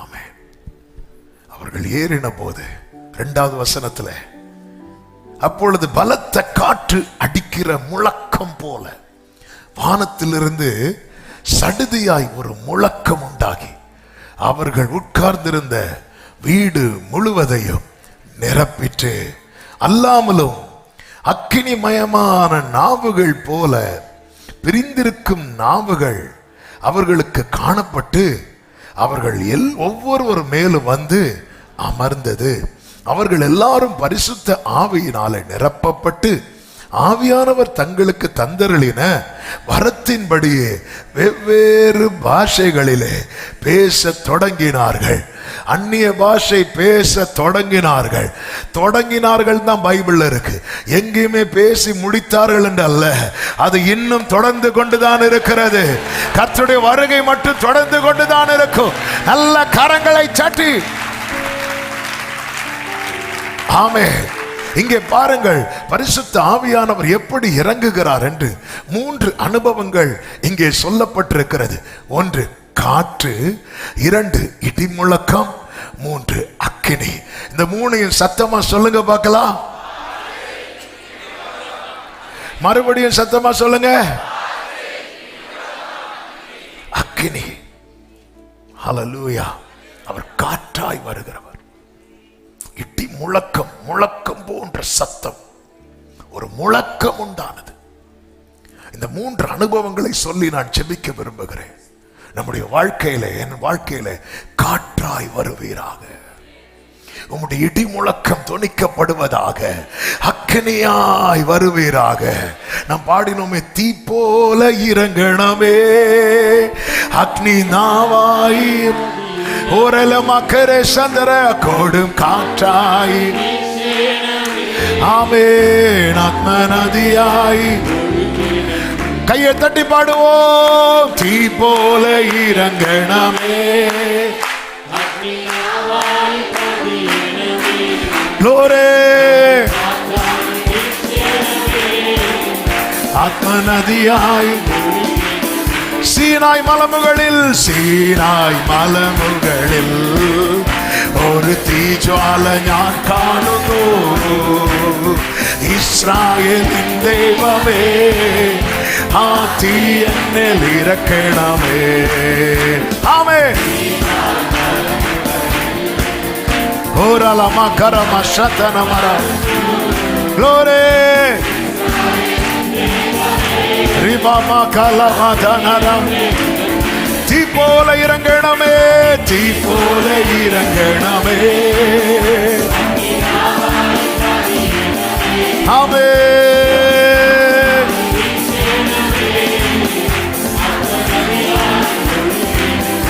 ஆமென். அவர்கள் ஏறின போது 2வது வசனத்துல, அப்பொழுது பலத்த காற்று அடிக்கிற முழக்கம் போல வானத்திலிருந்து சடுதியாய் ஒரு முழக்கம் உண்டாகி அவர்கள் உட்கார்ந்திருந்த வீடு முழுவதையும் நிரப்பிற்று. அல்லாமலும் அக்கினிமயமான நாவுகள் போல பிரிந்திருக்கும் நாவுகள் அவர்களுக்கு காணப்பட்டு அவர்கள் ஒவ்வொருவர் மேலும் வந்து அமர்ந்தது. அவர்கள் எல்லாரும் பரிசுத்த ஆவியினாலே நிரப்பப்பட்டு ஆவியானவர் தங்களுக்கு தந்தருளின வரத்தின்படியே வெவ்வேறு பாஷைகளிலே பேச தொடங்கினார்கள். அந்நிய பாஷை பேச தொடங்கினார்கள். தொடங்கினார்கள் தான் பைபிள்ல இருக்கு. எங்கேயுமே பேசி முடித்தார்கள் என்று அல்ல, அது இன்னும் தொடர்ந்து கொண்டுதான் இருக்கிறது. கர்த்தருடைய வருகை மட்டும் தொடர்ந்து கொண்டுதான் இருக்கும். நல்ல கரங்களை தட்டி ஆமென். இங்கே பாருங்கள், பரிசுத்த ஆவியானவர் எப்படி இறங்குகிறார் என்று 3 அனுபவங்கள் இங்கே சொல்லப்பட்டிருக்கிறது. 1 காற்று, 2 இடிமுழக்கம், 3 அக்கினி. இந்த 3ஐயும் சத்தமா சொல்லுங்க பார்க்கலாம். மறுபடியும் சத்தமா சொல்லுங்க. அக்கினி. ஹல்லேலூயா. அவர் காற்றாய் வருகிறவர். இடி முழக்கம், முழக்கம் போன்ற சத்தம், ஒரு முழக்கம் உண்டானது. இந்த 3 அனுபவங்களை சொல்லி நான் ஜெபிக்க விரும்புகிறேன். நம்முடைய வாழ்க்கையில, என் வாழ்க்கையில காற்றாய் வருவீராக. உம்முடைய இடி முழக்கம் தொனிக்கப்படுவதாக. அக்கினியாய் வருவீராக. நாம் பாடினோமே, தீ போல இறங்கணமே அக்னி நாவாய் ஓரல மக்கரே சந்தர கோடும் காற்றாய். ஆமென். ஆத்ம நதியாய். கையை தட்டி பாடுவோம். தீ போல இறங்கணமே லோரே ஆத்ம நதியாய். சீனாய் மலமுகளில், சீனாய் மலமுகளில் ഒരു തീജ്വാല ഞാൻ കാണുന്നു. ഇസ്രായേലിൻ ദൈവമേ, ആ തീ എന്നിൽ ഇറക്കണമേ. ആമേൻ. ഓരലമ കരമ ശതനമര ഗ്ലോറി ரிபம கலமதனரம். தீ போல இறங்கணமே, தீ போல இறங்கணமே. ஆமென்.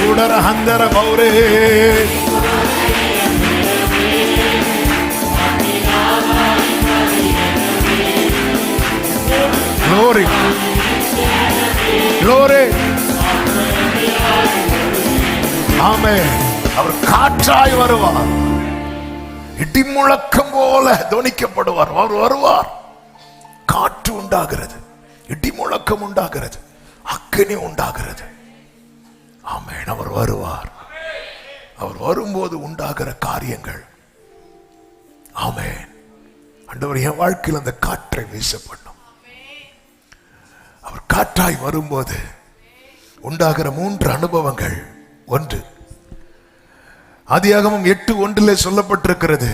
உடர ஹந்தர பௌரே glory glory. ஆமென். அவர் காற்றாய் வருவார். இடி முழக்கம் போல தொனிக்கப்படுவார். அவர் வருவார். காற்று உண்டாகிறது, இடி முழக்கம் உண்டாகிறது, அக்கினி உண்டாகிறது. ஆமென். அவர் வருவார். அவர் வரும்போது உண்டாகிற காரியங்கள். ஆமென். ஆண்டவர் என் வாழ்க்கையில் அந்த காற்றை வீச பண்ணும். அவர் காற்றாய் வரும்போது உண்டாகிற 3 அனுபவங்கள். 1, ஆதியாகமம் 8:1 சொல்லப்பட்டிருக்கிறது,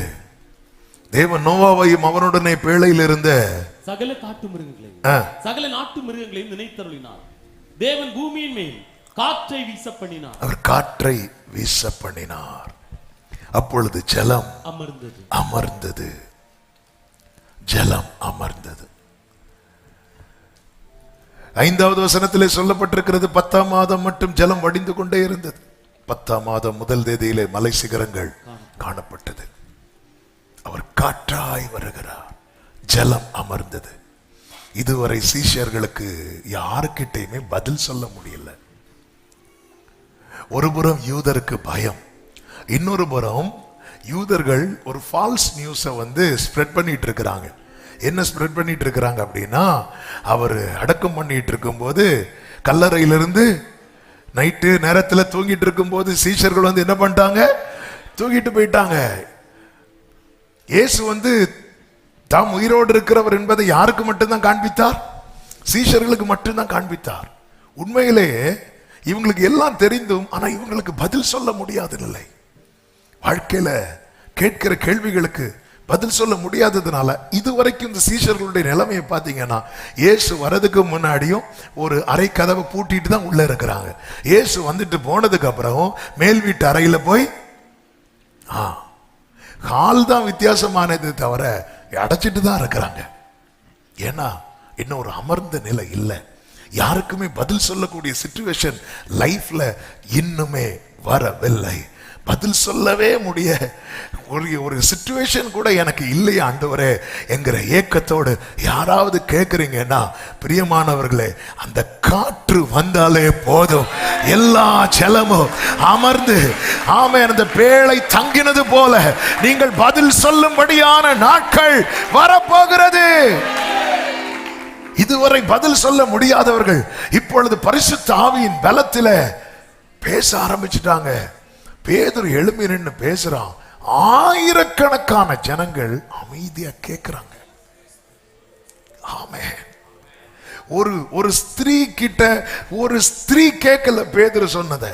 தேவன் நோவாவையும் அவனுடனே பேழையில் இருந்த சகல காட்டு மிருகங்களையும் சகல நாட்டு மிருகங்களையும் நினைத்தருளினார். தேவன் பூமியின் மேல் காற்றை வீச பண்ணினார். அவர் காற்றை வீச பண்ணினார். அப்பொழுது ஜலம் அமர்ந்தது. ஜலம் அமர்ந்தது. 5வது வசனத்திலே சொல்லப்பட்டிருக்கிறது, 10ஆம் மாதம் மட்டும் ஜலம் வடிந்து கொண்டே இருந்தது. 10ஆம் மாதம் முதல் தேதியிலே மலை சிகரங்கள் காணப்பட்டது. அவர் காற்றாய் வருகிறார். ஜலம் அமர்ந்தது. இதுவரை சீஷர்களுக்கு யாருக்கிட்டையுமே பதில் சொல்ல முடியல. ஒரு புறம் யூதருக்கு பயம், இன்னொரு புறம் யூதர்கள் ஒரு ஃபால்ஸ் நியூஸை ஸ்ப்ரெட் பண்ணிட்டு இருக்கிறாங்க. என்ன ஸ்ப்ரெட் பண்ணிட்டு இருக்கிறாங்க அப்படின்னா, அவர் அடக்கம் பண்ணிட்டு இருக்கும்போது கல்லறையிலிருந்து நைட்டு நேரத்தில் தூங்கிட்டு இருக்கும்போது சீஷர்கள் என்ன பண்ணிட்டாங்க, தூங்கிட்டு போயிட்டாங்க. இயேசு தாம் உயிரோடு இருக்கிறவர் என்பதை யாருக்கு மட்டும்தான் காண்பித்தார்? சீஷர்களுக்கு மட்டும்தான் காண்பித்தார். உண்மையிலே இவங்களுக்கு எல்லாம் தெரிந்தும் ஆனா இவங்களுக்கு பதில் சொல்ல முடியாத நிலை. வாழ்க்கையில கேட்கிற கேள்விகளுக்கு பதில் சொல்ல முடியாததுனால இதுவரைக்கும் இந்த சீஷர்களுடைய நிலைமையை பார்த்தீங்கன்னா, இயேசு வரதுக்கு முன்னாடியும் ஒரு அறை கதவை பூட்டிட்டு தான் உள்ள இருக்கிறாங்க. இயேசு வந்துட்டு போனதுக்கு அப்புறம் மேல் வீட்டு அறையில போய் ஹால் தான் வித்தியாசமானது தவிர அடைச்சிட்டு தான் இருக்கிறாங்க. ஏன்னா இன்னும் ஒரு அமர்ந்த நிலை இல்லை. யாருக்குமே பதில் சொல்லக்கூடிய சிச்சுவேஷன் லைஃப்ல இன்னுமே வரவில்லை. பதில் சொல்லவே முடிய ஒரு சிச்சுவேஷன் கூட எனக்கு இல்லையா ஆண்டவரே என்கிற ஏக்கத்தோடு யாராவது கேட்குறீங்கன்னா, பிரியமானவர்களே, அந்த காற்று வந்தாலே போதும், எல்லா ஜலமும் அமர்ந்து ஆமென் அந்த பேழை தங்கினது போல நீங்கள் பதில் சொல்லும்படியான நாட்கள் வரப்போகிறது. இதுவரை பதில் சொல்ல முடியாதவர்கள் இப்பொழுது பரிசுத்த ஆவியின் பலத்தில பேச ஆரம்பிச்சுட்டாங்க. பேதுரு எழும்பி நின்று பேசுறான். ஆயிரக்கணக்கான ஜனங்கள் அமைதியா கேட்கிறாங்க. ஆமென். ஒரு ஸ்திரீ கிட்ட ஒரு ஸ்திரீ கேட்கல பேதுரு சொன்னத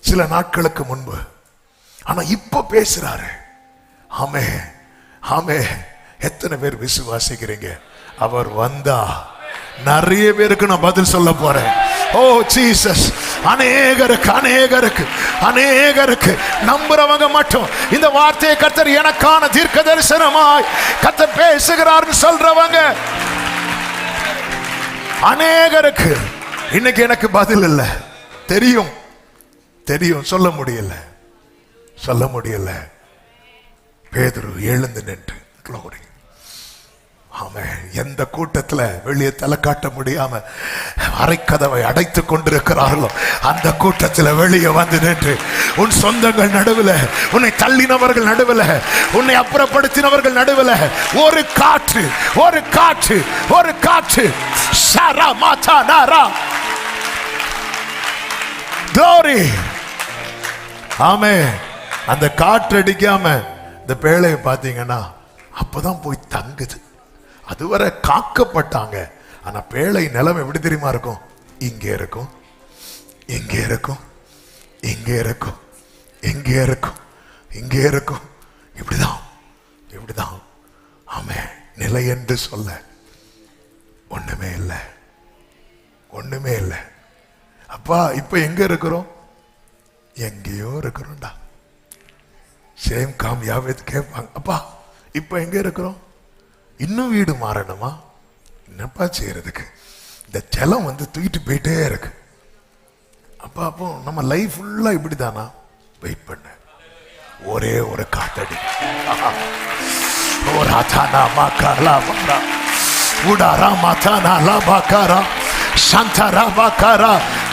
சில நாட்களுக்கு முன்பு. ஆனா இப்ப பேசுறாரு. ஆமென், ஆமென். எத்தனை பேர் விசுவாசிக்கிறீங்க? அவர் வந்தா நிறைய பேருக்கு நான் பதில் சொல்ல போறேன். ஓ ஜீசஸ். அநேகருக்கு நம்புறவங்க மட்டும் இந்த வார்த்தையை கர்த்தர் எனக்கான தீர்க்க தரிசனமாய் கர்த்தர் பேசுகிறார்னு சொல்றவங்க அநேகருக்கு இன்னைக்கு எனக்கு பதில் இல்லை. தெரியும் சொல்ல முடியல. பேதுரு எழுந்து நின்று glory. ஆமென். எந்த கூட்டத்துல வெளியே தலை காட்ட முடியாம அரைக்கதவை அடைத்துக் கொண்டிருக்கிறார்களோ அந்த கூட்டத்தில் வெளியே வந்து நின்று உன் சொந்தங்கள் நடுவில், உன்னை தள்ளினவர்கள் நடுவில், உன்னை அப்புறப்படுத்தினவர்கள் நடுவில் ஒரு காற்று ஷரா மாதா நாரா glory. ஆமென். அந்த காற்று அடிக்காம இந்த பேழையை பார்த்தீங்கன்னா அப்பதான் போய் தங்குது. அதுவரை காக்கப்பட்டாங்க. ஆனா பேழை நிலம் எப்படி தெரியுமா இருக்கும்? இங்கே இருக்கும். இப்படிதான். ஆமென். நிலை என்று சொல்ல ஒண்ணுமே இல்லை. அப்பா இப்ப எங்க இருக்கிறோம்? எங்கேயோ இருக்கிறோம்டா. சேம் காமியாவே கேட்பாங்க, அப்பா இப்ப எங்க இருக்கிறோம்? இன்னும் வீடு மாறணுமா? என்னப்பா செய்யறதுக்கு? இந்த ஜலம் தூக்கிட்டு போயிட்டே இருக்கு. அப்போ நம்ம லைஃப் ஃபுல்லா இப்படிதானா? வெயிட் பண்ண ஒரே ஒரு காத்தடி.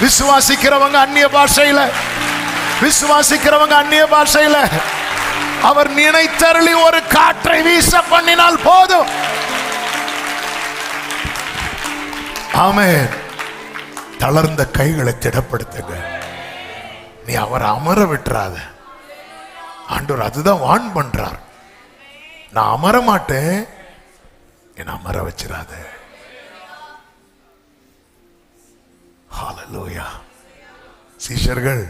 விசுவாசிக்கிறவங்க அந்நிய பாஷையில அவர் நினைத்தருளி ஒரு காற்றை வீச பண்ணினால் போதும். ஆமென். தளர்ந்த கைகளை திடப்படுத்துங்க. நீ அவரை அமர விட்டுறாத. ஆண்டவர் அதுதான் வான் பண்றார். நான் அமர மாட்டேன், என்ன அமர வச்சிடாத. ஹல்லேலூயா. சீஷர்கள்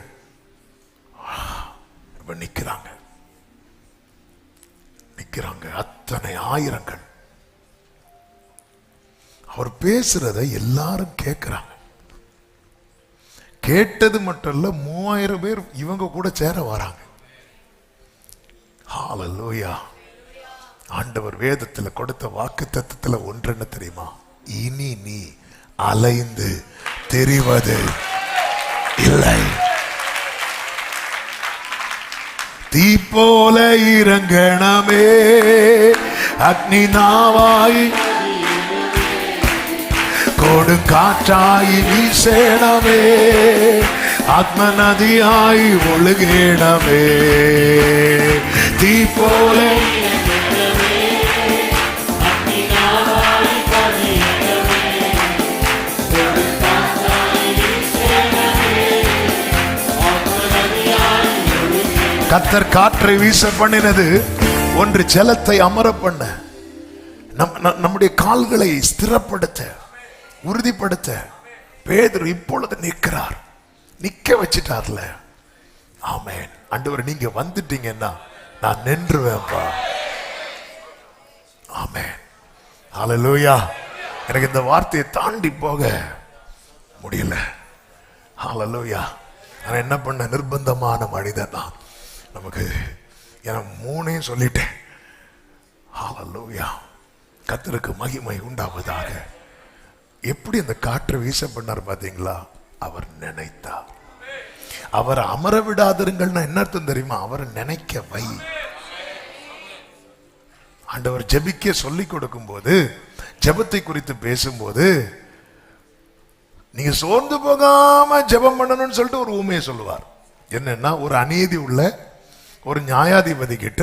நிக்கிறாங்க, அத்தனை ஆயிரங்கள். அவர் பேசுறதை எல்லாரும் கேட்கிறாங்க. கேட்டது மட்டும் இல்ல, 3000 பேர் இவங்க கூட சேர வராங்க. ஹல்லேலூயா. ஆண்டவர் வேதத்துல கொடுத்த வாக்கு தத்தத்துல ஒன்று என்ன தெரியுமா? இனி நீ அலைந்து தெரிவது இல்லை. தீ போல இறங்கணமே, அக்னி நாவாய் கொடுங்காற்றாய் வீசேனமே, ஆத்ம நதியாய் ஒழுகேனமே. தீ போல கர்த்தர் காற்றை வீச பண்ணினது ஒன்று ஜலத்தை அமர பண்ண, நம்முடைய கால்களை ஸ்திரப்படுத்த, உறுதிப்படுத்த. பேதுரு இப்பொழுது நிற்கிறார், நிக்க வச்சிட்டார்ல. ஆமென். ஆண்டவர் நீங்க வந்துட்டீங்கன்னா நான் நின்றுவேன்பா. ஆமென். ஹல்லேலூயா. எனக்கு இந்த வார்த்தையை தாண்டி போக முடியல. ஹல்லேலூயா. நான் என்ன பண்ண, நிர்பந்தமான மனிதன் தான். நமக்கு நான் 3 சொல்லிட்டேன். ஹல்லேலூயா. கர்த்தருக்கு மகிமை உண்டாவதாக. எப்படி அந்த காற்று வீச பண்ணார் பாத்தீங்களா? அவர் நினைத்தார். அவர் அமர விடாதிருங்கள்னா என்ன அர்த்தம் தெரியுமா? அவரை நினைக்க வை. ஆண்டவர் ஜெபிக்க சொல்லி கொடுக்கும் போது, ஜெபத்தை குறித்து பேசும்போது, நீங்க சோர்ந்து போகாம ஜெபம் பண்ணணும்னு சொல்லிட்டு ஒரு ஊமையை சொல்லுவார். என்னன்னா, ஒரு அநீதி உள்ள ஒரு நியாயாதிபதி கிட்ட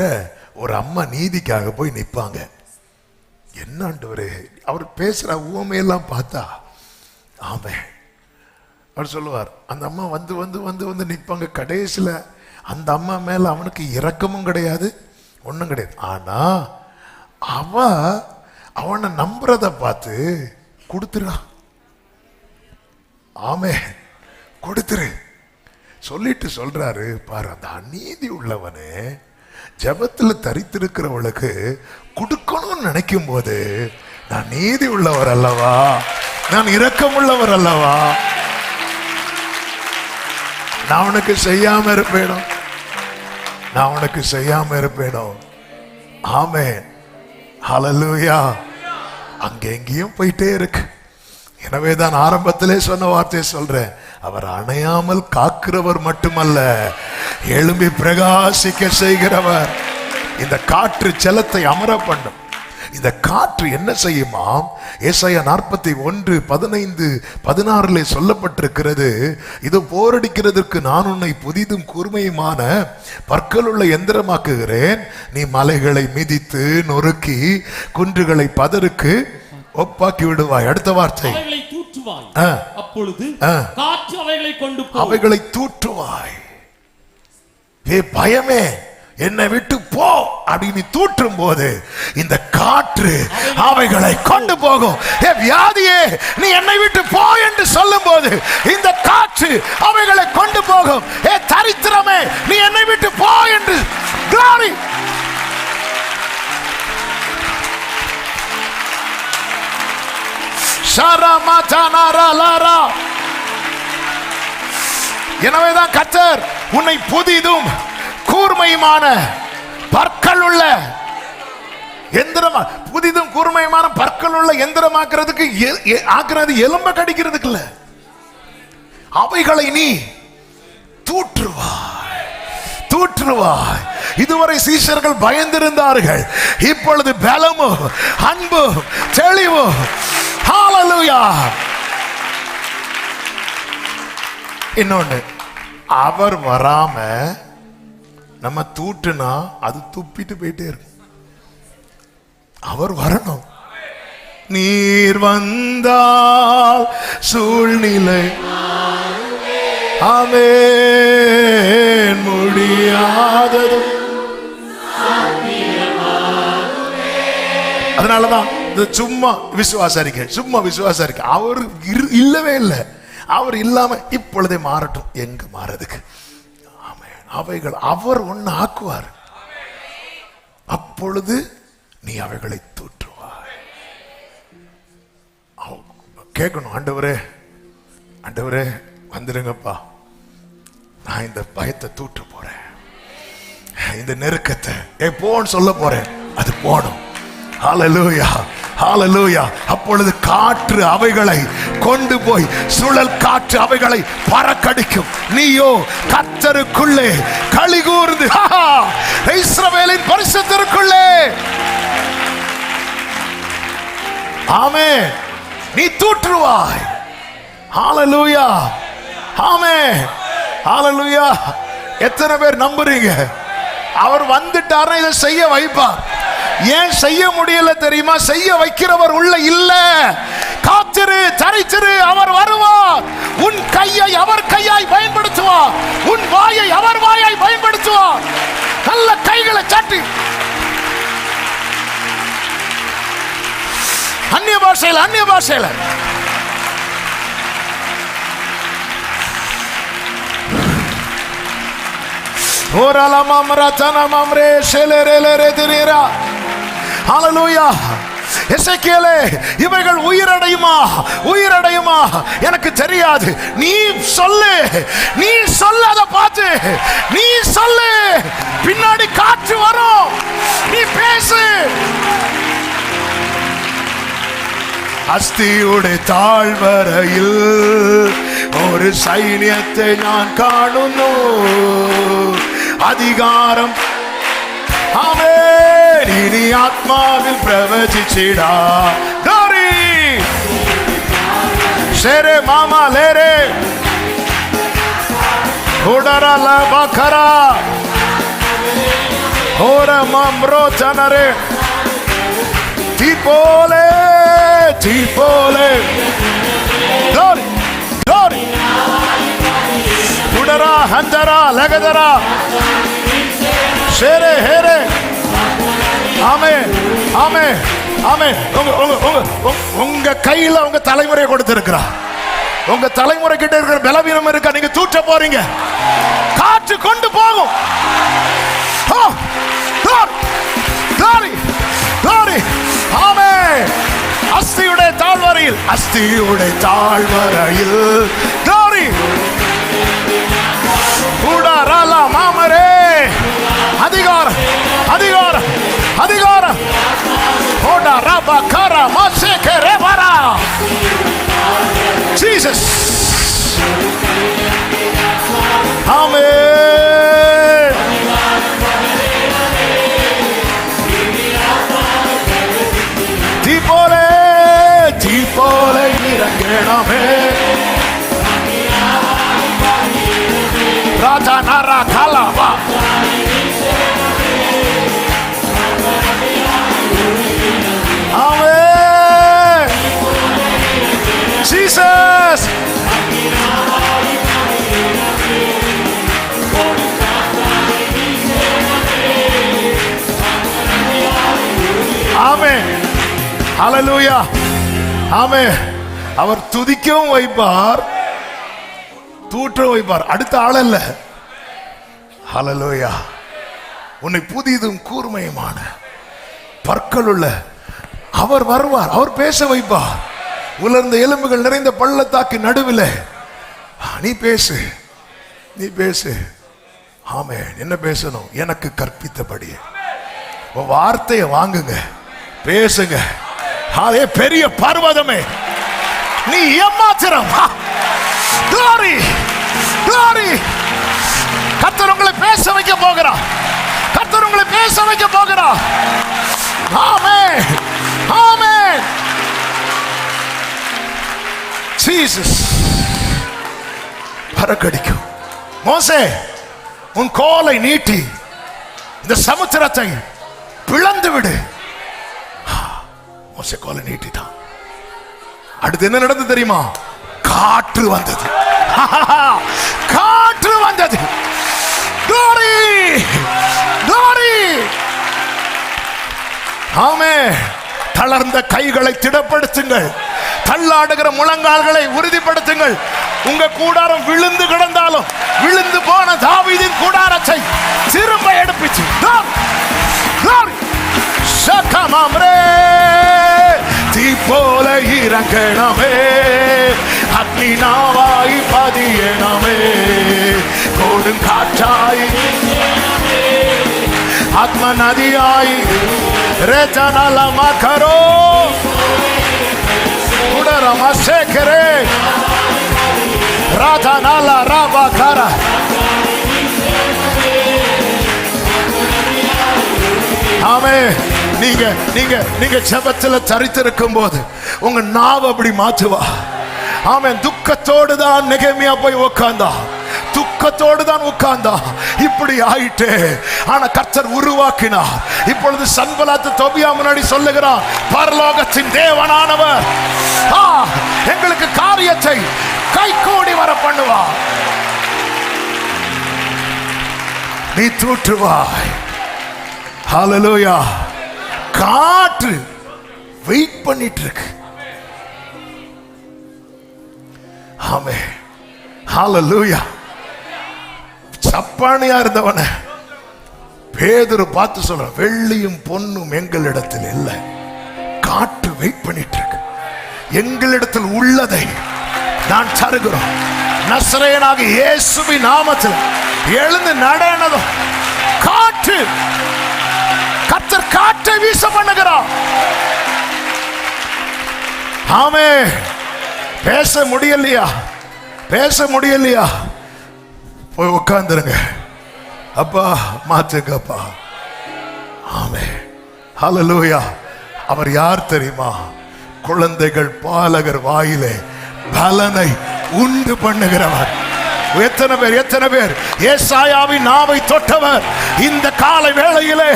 ஒரு அம்மா நீதிக்காக போய் நிற்பாங்க. என்ன ஆண்டவரே, அவர் பேசுற ஊமையெல்லாம் பார்த்தா, ஆமே அவர் சொல்லுவார். அந்த அம்மா வந்து வந்து வந்து வந்து நிற்பாங்க. கடைசியில் அந்த அம்மா மேல அவனுக்கு இரக்கமும் கிடையாது, ஒன்றும் கிடையாது. ஆனா அவனை நம்புறத பார்த்து கொடுத்துறான். ஆமே, கொடுத்துரு சொல்லிட்டு சொல்றாரு பாரு, அந்த அநீதி உள்ளவனே ஜபத்துல தரித்திருக்கிறவளுக்கு கொடுக்கணும்னு நினைக்கும் போது, நான் நீதி உள்ளவர் அல்லவா, நான் இரக்கம் உள்ளவர் அல்லவா, நான் உனக்கு செய்யாம இருப்பேனோ, நான் உனக்கு செய்யாம இருப்பேனோ. ஆமென். ஹல்லேலூயா. அங்க எங்கேயும் போயிட்டே இருக்கு. எனவேதான் ஆரம்பத்திலே சொன்ன வார்த்தையை சொல்றேன். அவர் அணையாமல் காக்கிறவர் மட்டுமல்ல, எழும்பி பிரகாசிக்க செய்கிறவர். இந்த காற்று ஜலத்தை அமர பண்ணும். இந்த காற்று என்ன செய்யுமாம்? ஏசாயா 41:15-16 சொல்லப்பட்டிருக்கிறது. இது போரடிக்கிறதற்கு நான் உன்னை புதிதும் கூர்மையுமான பற்களுள்ள எந்திரமாக்குகிறேன். நீ மலைகளை மிதித்து நொறுக்கி குன்றுகளை பதருக்கு ஒப்பாக்கி விடுவாய். அடுத்த வார்த்தை, அப்பொழுது காற்று அவைகளை கொண்டு அவைகளை தூற்றுவாய். ஏ பயமே, என்னை விட்டு போ அப்படின்னு தூற்றும் போது இந்த காற்று அவைகளை கொண்டு போகும். ஏ வியாதியே, நீ என்னை விட்டு போ என்று சொல்லும் போது இந்த காற்று அவைகளை கொண்டு போகும். ஏ தரித்திரமே, நீ என்னை விட்டு போ என்று. glory. எனவேதான் கர்த்தர் உன்னை புதிதும் கூர்மையுமான பற்கள் உள்ள எந்திரமா, புதிதும் கூர்மையுமான பற்கள் உள்ள எந்திரமாக்குறதுக்கு ஆக்குறது எலும்ப கடிக்கிறதுக்கு இல்ல, அவைகளை நீ தூற்றுவாய், தூற்றுவாய். இதுவரை சீஷர்கள் பயந்திருந்தார்கள், இப்பொழுது பலமும் அன்பும் தெளிவும். ஹல்லேலூயா. இன்னொன்னு, அவர் வராம நம்ம தூட்டுனா அது துப்பிட்டு போயிட்டே இருக்கும். அவர் வரணும். நீர் வந்தால் சூழ்நிலை ஆமென் முடியாதது. அதனாலதான் இந்த சும்மா விசுவாச அறிக்கை அவர் இல்லவே இல்லை. அவர் இல்லாம இப்பொழுதே மாறட்டும். எங்க மாறதுக்கு? ஆமென். அவைகள் அவர் ஒன்னு ஆக்குவார். அப்பொழுது நீ அவைகளை தூற்றுவாய். கேட்கணும், ஆண்டவரே ஆண்டவரே வந்துருங்கப்பா, நான் இந்த பயத்தை தூற்ற போறேன், இந்த நெருக்கத்தை போன்னு சொல்ல போறேன், அது போடும். ஹல்லேலூயா ஹல்லேலூயா. அப்பொழுது காற்று அவைகளை கொண்டு போய், சுழல் காற்று அவைகளை பறக்கடிக்கும். நீயோ கர்த்தருக்குள்ளே களி கூர்ந்து, இஸ்ரவேலின் பரிசுத்தருக்குள்ளே ஆமென் நீ தூற்றுவாய். ஹல்லேலூயா ஆமென் ஹல்லேலூயா. எத்தனை பேர் நம்புறீங்க? அவர் வந்துட்டார், இதை செய்ய வைப்பார். ஏன் செய்ய முடியல தெரியுமா? செய்ய வைக்கிறவர் உள்ள இல்ல. காத்திரு, தரித்திரு, அவர் வருவார். உன் கையை அவர் கையாய் பயன்படுத்துவார். உன் வாயை அவர் வாயாய் பயன்படுத்துவார். நல்ல கைகளை சாட்டி அந்நிய பாஷையில எசேக்கியேலே, இவைகள் உயிரடையுமா எனக்கு தெரியாது. நீ சொல்லு அதை பார்த்து நீ சொல்லு. பின்னாடி காற்று வரும், நீ பேசு. அஸ்தியுடைய தாழ்வரையில் ஒரு சைன்யத்தை நான் காணுന്നു. அதிகாரம் ஆமென் இனி ஆத்மாவில் பிரவசிச்சிடா. கோரி ஷேரே மாமா லேரே உடரா லபகரா ஓர மம்ரோ ஜனரே தீபோலே glory உடரா ஹந்தரா லகதரா ஷேரே ஹேரே ஆமென் ஆமென் ஆமென். உங்க கையில உங்க தலைமுறை கொடுத்திருக்கிறார். உங்க தலைமுறை கிட்ட இருக்கிற பலவீனம் இருக்கா, நீங்க தூற்ற போறீங்க. காற்று கொண்டு போகும். ஆமென். அஸ்தியுடைய தாழ்வரையில் glory உடரல மாமரே அதிகாரம் ஓடா ரபா கரா மசேகே ரெபரா ஜீசஸ் ஆமென். தீபோலே இறங்கணமே ராஜா நாரா கலவா ஆமென் ஜீசஸ் ஆமென் ஹல்லேலூயா ஆமென். அவர் துதிக்கவும் வைப்பார், தூற்ற வைப்பார். அடுத்த ஆள் அல்ல. ஹல்லேலூயா. உன்னை புதிதும் கூர்மையுமான பற்களுள்ள அவர் வருவார். அவர் பேச வைப்பார். உலர்ந்த எலும்புகள் நிறைந்த பள்ளத்தாக்கு நடுவில் நீ பேசு. ஆமென். என்ன பேசணும்? எனக்கு கற்பித்தபடி வார்த்தையை வாங்குங்க, பேசுங்க. அதே பெரிய பர்வதமே நீ ஏமாத்திரம். glory கர்த்தர் உங்களை பேச வைக்க போகிறார். ஆமென் ஆமென். ஜீசஸ் பறக்கடிக்கும். மோசே உன் கோலை நீட்டி இந்த சமுத்திரத்தை பிளந்து விடு. மோசே கோலை நீட்டிட்டான். அடுத்து என்ன நடந்தது தெரியுமா? காற்று வந்தது. காற்று வந்தது. glory glory. ஆமென். தளர்ந்த கைகளை திடப்படுத்துங்கள். தள்ளாடுகிற முழங்கால்களை உறுதிப்படுத்துங்கள். உங்க கூடாரம் விழுந்து கிடந்தாலும் விழுந்து போன தாவீதின் கூடாரத்தை திரும்ப எடுப்பிச்சு. தீ போல இறங்கணமே, அக்னி நாவாய் பதியணமே, கோடும் காற்றாய் ஆத்ம நதியாய் ரேச்சனலமா கரோ குடரமா சேகரே ராஜானால ராபா கர. ஆமே. நீங்க நீங்க நீங்க ஜெபத்துல தரித்திருக்கும் போது உங்க நாவ அப்படி மாற்றுவா. ஆமென். துக்கத்தோடு தான் நெகேமியா போய் உட்கார்ந்தா. துக்கத்தோடு தான் உட்கார்ந்தா. இப்படி ஆயிட்டே. ஆனா கர்த்தர் உருவாக்கினார். இப்பொழுது சன்பலாத் தொபியா முன்னாடி சொல்லுகிறார், பரலோகத்தின் தேவனானவர் எங்களுக்கு காரியத்தை கைகூடி வர பண்ணுவா. நீ தூற்றுவாய். ஹல்லேலூயா. காற்று வெயிட் பண்ணிட்டு இருக்கு. ஆமென். ஹல்லேலூயா. சப்பானியா இருந்தவன பேதுரு பார்த்து சொல்ற, வெள்ளியும் பொன்னும் எங்களிடத்தில் இல்லை, காற்று வெயிட் பண்ணிட்டு இருக்கு. எங்களிடத்தில் உள்ளதை நான் தருகிறோம். நசரேயனாக இயேசுவின் நாமத்தில் எழுந்து நடனதும் காற்று, கர்த்தர் காற்றை வீச பண்ணுகிறார். ஆமே. பேச முடியலையா? பேச முடியலையா? போய் உட்கார்ந்துருங்க. அப்பா மாத்துக்கப்பா. ஆமே. ஹல்லேலூயா. அவர் யார் தெரியுமா? குழந்தைகள் பாலகர் வாயிலே பலனை உண்டு பண்ணுகிறவர். எத்தனை பேர் ஏசாயாவின் நாவை தொட்டவர் இந்த காலை வேளையிலே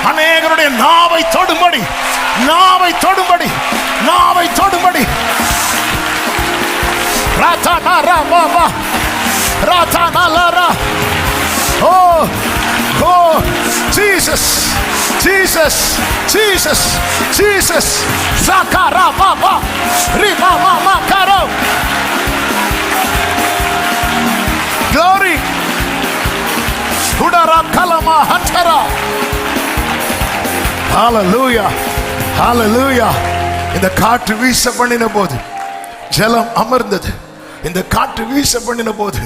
அநேகருடைய நாவை தொடும்படி Oh, Jesus, Jesus, Jesus, Jesus. Sakara baba, riba mama karo. Glory. Udara kalama hantara. Hallelujah, hallelujah. இந்த காற்று வீச பண்ணின போது ஜலம் அமர்ந்தது. இந்த காற்று வீச பண்ணின போது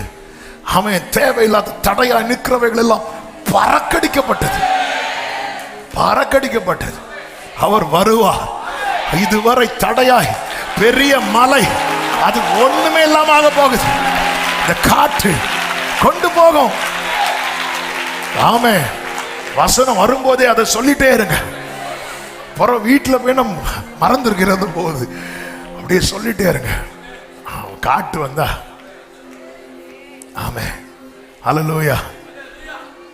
அவன் தேவையில்லாத தடையா நிற்கிறவைகள் எல்லாம் பறக்கடிக்கப்பட்டது. அவர் வருவார். இதுவரை தடையாய் பெரிய மலை அது ஒண்ணுமே இல்லாம போகுது. இந்த காற்று கொண்டு போகும். ஆமே. வசனம் வரும்போதே அதை சொல்லிட்டே இருங்க. வீட்டுல போய் நம்ம மறந்துருக்கிறது போகுது. அப்படியே சொல்லிட்டே இருங்க. காற்று வந்தா. ஆமே. ஹல்லேலூயா.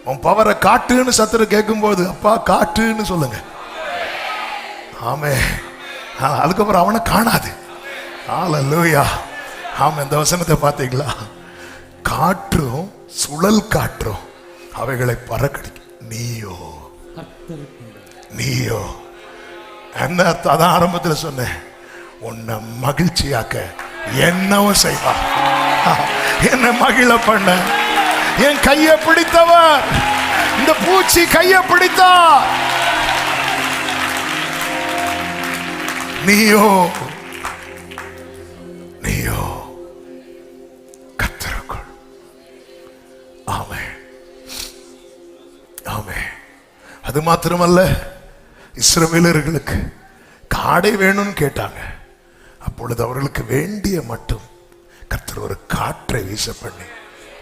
உன் பவரை காட்டுன்னு சத்துரு கேட்கும் போது அப்பா காட்டுன்னு சொல்லுங்க. ஆமே. அதுக்கப்புறம் அவனை காணாது. ஹல்லேலூயா. ஆமே. இந்த வசனத்தை பார்த்தீங்களா? காற்றும் சுழல் காற்றும் அவைகளை பறக்கடிக்கும். நீயோ என்ன அதான் ஆரம்பத்தில் சொன்னேன். உன்னை மகிழ்ச்சியாக்க என்னவும் செய்வா. என்ன மகிழ பண்ண என் கையை பிடித்தவர். இந்த பூச்சி கையை பிடித்தா. நீயோ கர்த்தருக்குள். ஆமென், ஆமென். அது மாத்திரமல்ல, இஸ்ரவேலர்களுக்கு காடை வேணும்னு கேட்டாங்க. அப்பொழுது அவர்களுக்கு வேண்டிய மட்டும் கர்த்தர் ஒரு காற்றை வீச பண்ணி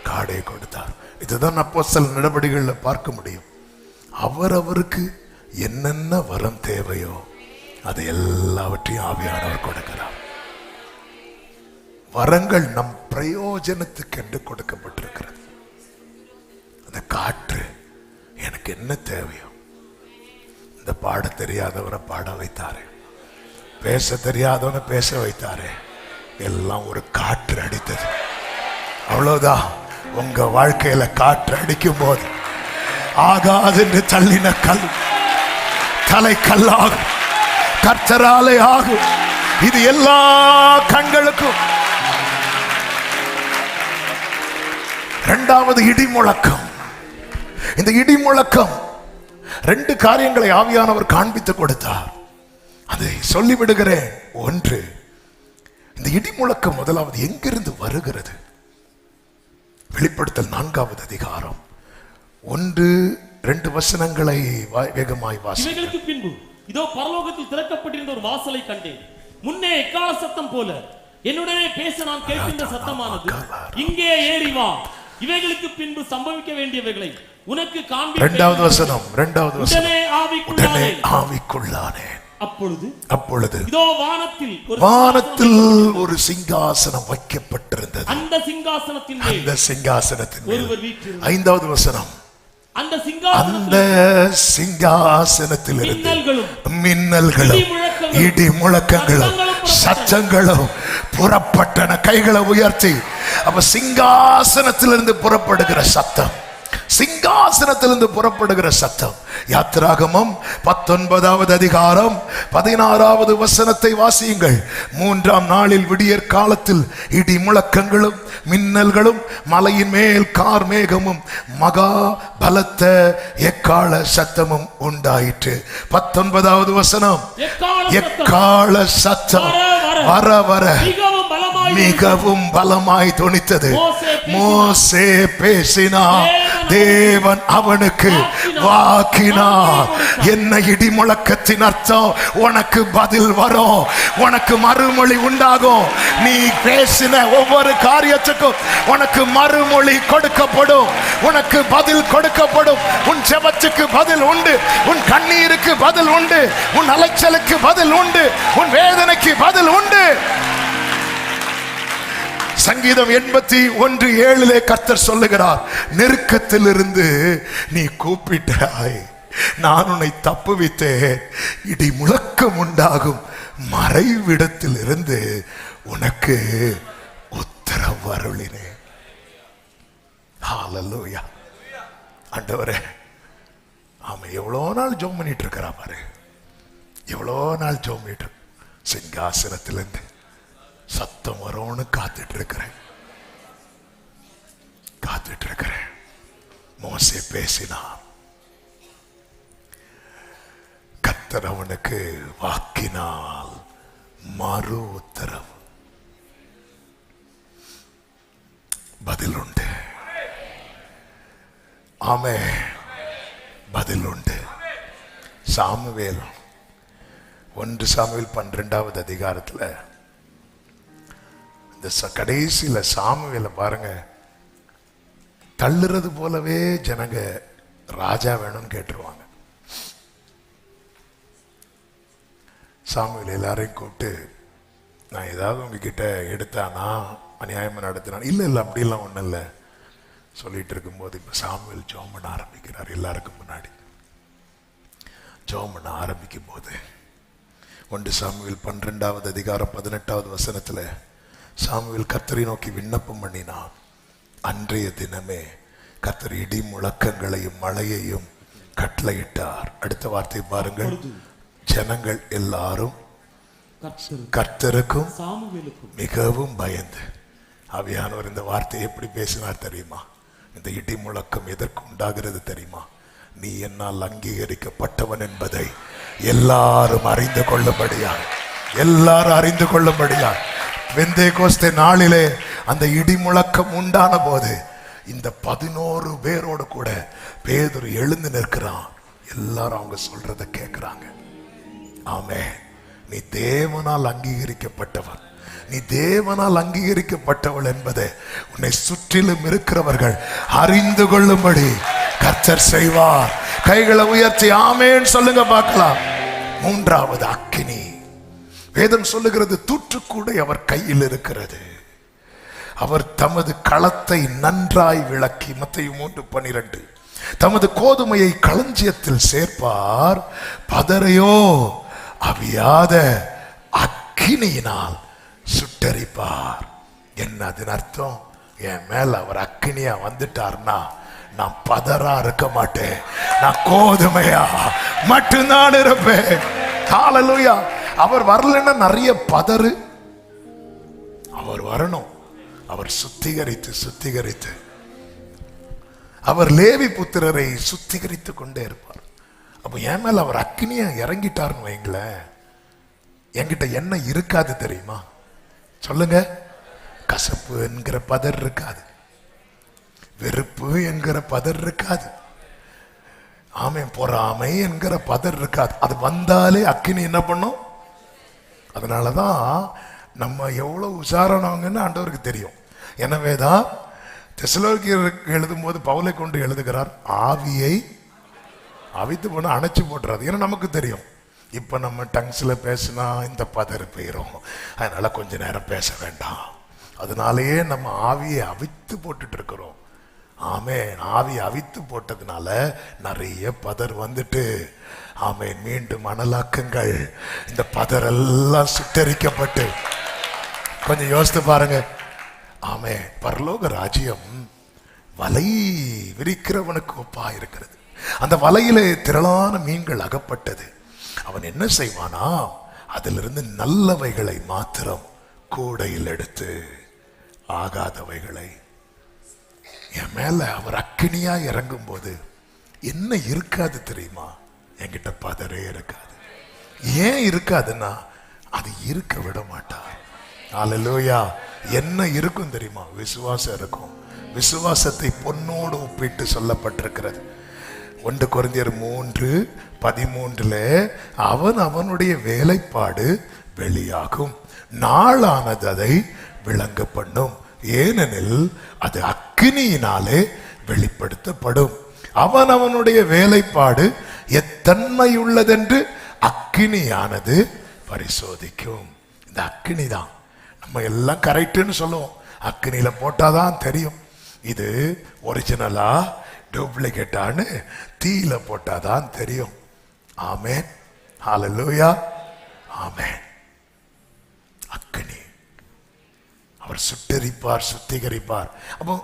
காடை கொடுத்தார். இதுதான் அப்போஸ்தலர் நடவடிக்கைகளில் பார்க்க முடியும். அவருக்கு என்னென்ன வரம் தேவையோ அது எல்லாவற்றையும் ஆவியானவர் கொடுக்கிறார். வரங்கள் நம் பிரயோஜனத்துக்கு என்று கொடுக்கப்பட்டிருக்கிறது. அந்த காற்று எனக்கு என்ன தேவையோ. இந்த பாட தெரியாதவரை பாட வைத்தாரு, பேச தெரியாதவனை பேச வைத்தாரு. எல்லாம் ஒரு காற்று அடித்தது, அவ்வளவுதான். உங்க வாழ்க்கையில காற்று அடிக்கும் போது ஆகாது என்று தள்ளின கல் தலை கல்லாகும், கர்த்தராலே ஆகும். இது எல்லா கண்களுக்கும். இரண்டாவது இடி முழக்கம். இந்த இடி முழக்கம் 2 காரியங்களை ஆவியானவர் காண்பித்து கொடுத்தார். அதை சொல்லிவிடுகிறேன். ஒன்று, இந்த இடி முழக்கம் முதலாவது எங்கிருந்து வருகிறது? வெளிப்படுத்தல் 4வது அதிகாரம் 1-2 வசனங்களை வேகமாய் வாசி. இவைகளுக்கு பின்பு இதோ பரலோகத்தில் திறக்கப்பட்டிருந்த ஒரு வாசலை கண்டேன். முன்னே எக்கால சத்தம் போல என்னுடனே பேச நான் கேட்கின்ற சத்தமானது, இங்கே ஏறி வா, இவைகளுக்கு பின்பு சம்பவிக்க வேண்டியவைகளை உனக்கு காண்பிப்பேன். இரண்டாவது வசனம். உடனே ஆவிக்குள்ளானேன். அப்பொழுது இதோ வானத்தில் ஒரு சிங்காசனம் வைக்கப்பட்டிருந்தது. அந்த சிங்காசனத்தின் மேல் ஒருவர் வீற்றிருந்தார். 5வது வசனம். அந்த சிங்காசனத்தில் மின்னல்களும் இடி முழக்கங்களும் சத்தங்களும் புறப்பட்டன. கைகளை உயர்த்தி. அப்ப சிங்காசனத்திலிருந்து புறப்படுகிற சத்தம், சிங்காசனத்திலிருந்து புறப்படுகிற சத்தம். யாத்திராகமம் 19வது அதிகாரம் 16வது வசனத்தை வாசியுங்கள். 3ஆம் நாளில் விடியற் காலத்தில் இடி முழக்கங்களும் மின்னல்களும் மலையின் மேல் கார் மேகமும் மகா பலத்த எக்கால சத்தமும் உண்டாயிற்று. 19வது வசனம். எக்கால சத்தம் வர வர மிகவும் பலமாய் தொனித்தது. மோசே பேசினார், தேவன் அவனுக்கு வாக்கினார். என்ன இடி முழக்கத்தின் அர்த்தம்? உனக்கு பதில் வரும், உனக்கு மறுமொழி உண்டாகும். நீ பேசின ஒவ்வொரு காரியத்துக்கும் உனக்கு மறுமொழி கொடுக்கப்படும், உனக்கு பதில் கொடுக்கப்படும். உன் ஜெபத்துக்கு பதில் உண்டு, உன் கண்ணீருக்கு பதில் உண்டு, உன் அலைச்சலுக்கு பதில் உண்டு, உன் வேதனைக்கு பதில் உண்டு. சங்கீதம் 81:7 கர்த்தர் சொல்லுகிறார், நெருக்கத்தில் இருந்து நீ கூப்பிட்டாய், நான் உன்னை தப்புவித்தேன். இடி முழக்கம் உண்டாகும் மறைவிடத்தில் இருந்து உனக்கு உத்தரவு அருளினேன். ஹல்லேலூயா. ஆண்டவரே, அவன் எவ்வளோ நாள் ஜெபம் பண்ணிட்டு இருக்கிறா பாரு, எவ்வளோ நாள் ஜெபம் பண்ணிட்டு. சிங்காசனத்திலிருந்து சத்தம் வரும்னு காத்துட்டு இருக்கிறேன். மோசே பேசினான், கர்த்தர் அவனுக்கு வாக்கினால் மறு உத்தரவு. பதில் உண்டு. ஆமே, பதில் உண்டு. சாமுவேல் 1 சாமுவேல் 12வது அதிகாரத்துல இந்த கடைசியில சாமுவேலை பாருங்க, தள்ளுறது போலவே ஜனங்க ராஜா வேணும்னு கேட்டுருவாங்க. சாமுவேல் எல்லாரையும் கூப்பிட்டு, நான் ஏதாவது உங்ககிட்ட எடுத்தானா, அநியாயமா நடத்தினா? இல்லை இல்லை, அப்படிலாம் ஒன்றும் இல்லை சொல்லிட்டு இருக்கும்போது இப்போ சாமுவேல் ஜெபம் பண்ண ஆரம்பிக்கிறார். எல்லாருக்கும் முன்னாடி ஜெபம் பண்ண ஆரம்பிக்கும் போது 1 சாமுவேல் 12வது அதிகாரம் 18வது வசனத்துல சாமுவேல் கர்த்தரை நோக்கி விண்ணப்பம் பண்ணினான். அன்றைய தினமே கர்த்தர் இடி முழக்கங்களையும் மழையையும் கட்டளையிட்டார். அடுத்த வார்த்தை பாருங்கள், ஜனங்கள் எல்லாரும் கர்த்தருக்கும் மிகவும் பயந்து. ஆவியானவர் இந்த வார்த்தையை எப்படி பேசினார் தெரியுமா? இந்த இடி முழக்கம் எதற்கு உண்டாகிறது தெரியுமா? நீ என்னால் அங்கீகரிக்கப்பட்டவன் என்பதை எல்லாரும் அறிந்து கொள்ளும்படியார், எல்லாரும் அறிந்து கொள்ளும்படியார். பெந்தேகோஸ்தே நாளிலே அந்த இடி முழக்கம் உண்டான போது இந்த 11 பேரோடு கூட பேதுரு எழுந்து நிற்கிறான். எல்லாரும் அவங்க சொல்றத கேட்கிறாங்க. ஆமே, நீ தேவனால் அங்கீகரிக்கப்பட்டவன், நீ தேவனால் அங்கீகரிக்கப்பட்டவள் என்பதை உன்னை சுற்றிலும் இருக்கிறவர்கள் அறிந்து கொள்ளும்படி கர்த்தர் செய்வார். கைகளை உயர்த்தி ஆமேன்னு சொல்லுங்க பார்க்கலாம். 3வது அக்கினி. வேதம் சொல்லுகிறது, தூற்றுக்கூடை அவர் கையில் இருக்கிறது. அவர் தமது களத்தை நன்றாய் விளக்கி, மத்தேயு 3:12, தமது கோதுமையை களஞ்சியத்தில் சேர்ப்பார், பதரையோ அவியாத அக்கினியினால் சுட்டரிப்பார். என்ன அதன் அர்த்தம்? என் மேல அவர் அக்கினியா வந்துட்டார்னா நான் பதரா இருக்க மாட்டேன், நான் கோதுமையா மட்டும்தான் இருப்பேன். ஹல்லேலூயா. அவர் வரலன்னா நிறைய பதறு. அவர் வரணும். அவர் சுத்திகரித்து அவர் லேவி புத்திரரை சுத்திகரித்து கொண்டே இருப்பார். அப்ப என் மேல அவர் அக்கினியா இறங்கிட்டார்னு வைங்களேன், என்கிட்ட என்ன இருக்காது தெரியுமா? சொல்லுங்க. கசப்பு என்கிற பதர் இருக்காது, வெறுப்பு என்கிற பதர் இருக்காது, ஆமென், பொறாமை என்கிற பதர் இருக்காது. அது வந்தாலே அக்கினி என்ன பண்ணும்? அதனாலதான் நம்ம எவ்வளவு உசாரணவங்கன்னு ஆண்டவருக்கு தெரியும். எனவேதான் தெசலோனிக்கேயருக்கு எழுதும் போது பவுலை கொண்டு எழுதுகிறார், ஆவியை அவித்து போன அணைச்சு போட்டுறாது. ஏன்னா நமக்கு தெரியும், இப்ப நம்ம டங்ஸ்ல பேசினா இந்த பதறு போயிரும், அதனால கொஞ்ச நேரம் பேச வேண்டாம். அதனாலேயே நம்ம ஆவியை அவித்து போட்டுட்டு இருக்கிறோம். ஆமென். ஆவியை அவித்து போட்டதுனால நிறைய பதர் வந்துட்டு, ஆமென், மீண்டும் மணலாக்குங்கள். இந்த பதரெல்லாம் சுட்டரிக்கப்பட்டு கொஞ்சம் யோசித்து பாருங்க. ஆமென். பரலோக ராஜ்யம் வலை விரிக்கிறவனுக்கு ஒப்பா இருக்கிறது. அந்த வலையிலே திரளான மீன்கள் அகப்பட்டது. அவன் என்ன செய்வானா, அதிலிருந்து நல்லவைகளை மாத்திரம் கூடையில் எடுத்து ஆகாதவைகளை. என் மேல அவர் அக்கினியா இறங்கும் போது என்ன இருக்காது தெரியுமா? என்கிட்ட பதறே இருக்காது. ஏன் இருக்காதுன்னா அது இருக்க விட மாட்டார். ஹல்லேலூயா. என்ன இருக்கும் தெரியுமா? விசுவாசம் இருக்கும். விசுவாசத்தை பொன்னோடு ஒப்பிட்டு சொல்லப்பட்டிருக்கிறது. 1 கொரிந்தியர் 3:13 அவன் அவனுடைய வேலைப்பாடு வெளியாகும், நாளானது அதை விளங்க பண்ணும், ஏனெனில் அது அக்கினியினாலே வெளிப்படுத்தப்படும். அவன் அவனுடைய வேலைப்பாடு எத்தன்மை உள்ளதென்று அக்கினியானது பரிசோதிக்கும். இந்த அக்கினி தான் நம்ம எல்லாம் கரெக்டுன்னு சொல்லுவோம். அக்கினியில போட்டாதான் தெரியும் இது ஒரிஜினலா டூப்ளிகேட்டான்னு. தீயில போட்டாதான் தெரியும். ஆமென். ஹல்லேலூயா. ஆமென். அக்கினி அவர் சுட்டரிப்பார், சுத்திகரிப்பார். அப்போ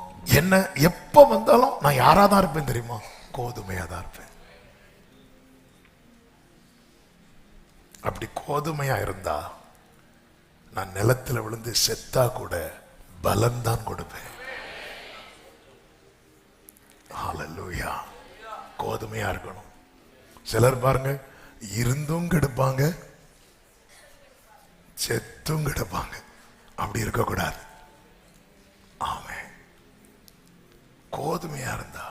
என்ன எப்ப வந்தாலும் நான் யாராதான் இருப்பேன் தெரியுமா? கோதுமையா தான் இருப்பேன். அப்படி கோதுமையா இருந்தா நான் நிலத்துல விழுந்து செத்தா கூட பலம் தான் கொடுப்பேன். ஹல்லேலூயா. கோதுமையா இருக்கணும். சிலர் பாருங்க, இருந்தும் கெடுப்பாங்க, செத்தும் கிடப்பாங்க. அப்படி இருக்கக்கூடாது. ஆமென். கோதுமையா இருந்தா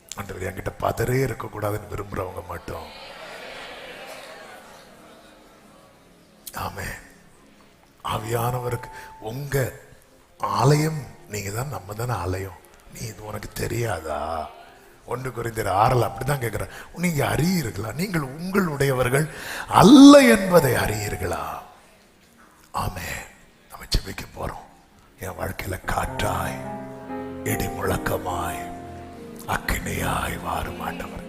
ஆண்டவரே என்கிட்ட பதறே இருக்கக்கூடாதுன்னு விரும்புறவங்க மட்டும். ஆமென். ஆவியானவருக்கு உங்க ஆலயம் நீங்க தான், நம்ம தானே ஆலயம். நீ இது உனக்கு தெரியாதா? 1 கொரிந்தியர் 6 அப்படிதான் கேட்கிற. நீங்க அறியீர்களா? நீங்கள் உங்களுடையவர்கள் அல்ல என்பதை அறியீர்களா? ஆமென். நம்ம ஜெபிக்க போறோம். என் வாழ்க்கையில காற்றாய், இடி முழக்கமாய், அக்கினியாய் வாரும் ஆண்டவர்.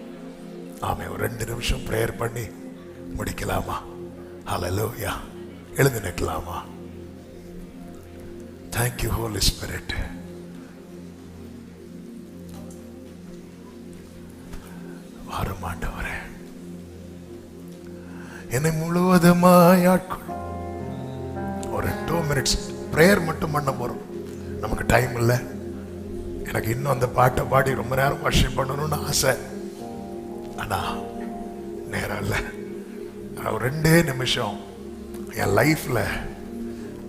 ஆமென். ஒரு 2 நிமிஷம் பிரேயர் பண்ணி முடிக்கலாமா? ஹல்லேலூயா. எழுந்து நிற்கலாமா? Thank you Holy Spirit. வாரும் ஆண்டவரே, என்னை முழுவதுமாய் ஆட்கொள்ளும். ஒரு 2 minutes பிரேயர் மட்டும் பண்ண போறோம். நமக்கு டைம் இல்லை. எனக்கு இன்னும் அந்த பாட்டை பாடி ரொம்ப நேரம் வர்ஷிப் பண்ணணும்னு ஆசை. ஆனா நேரம் இல்லை. ஒரு 2 நிமிஷம் என் லைஃப்ல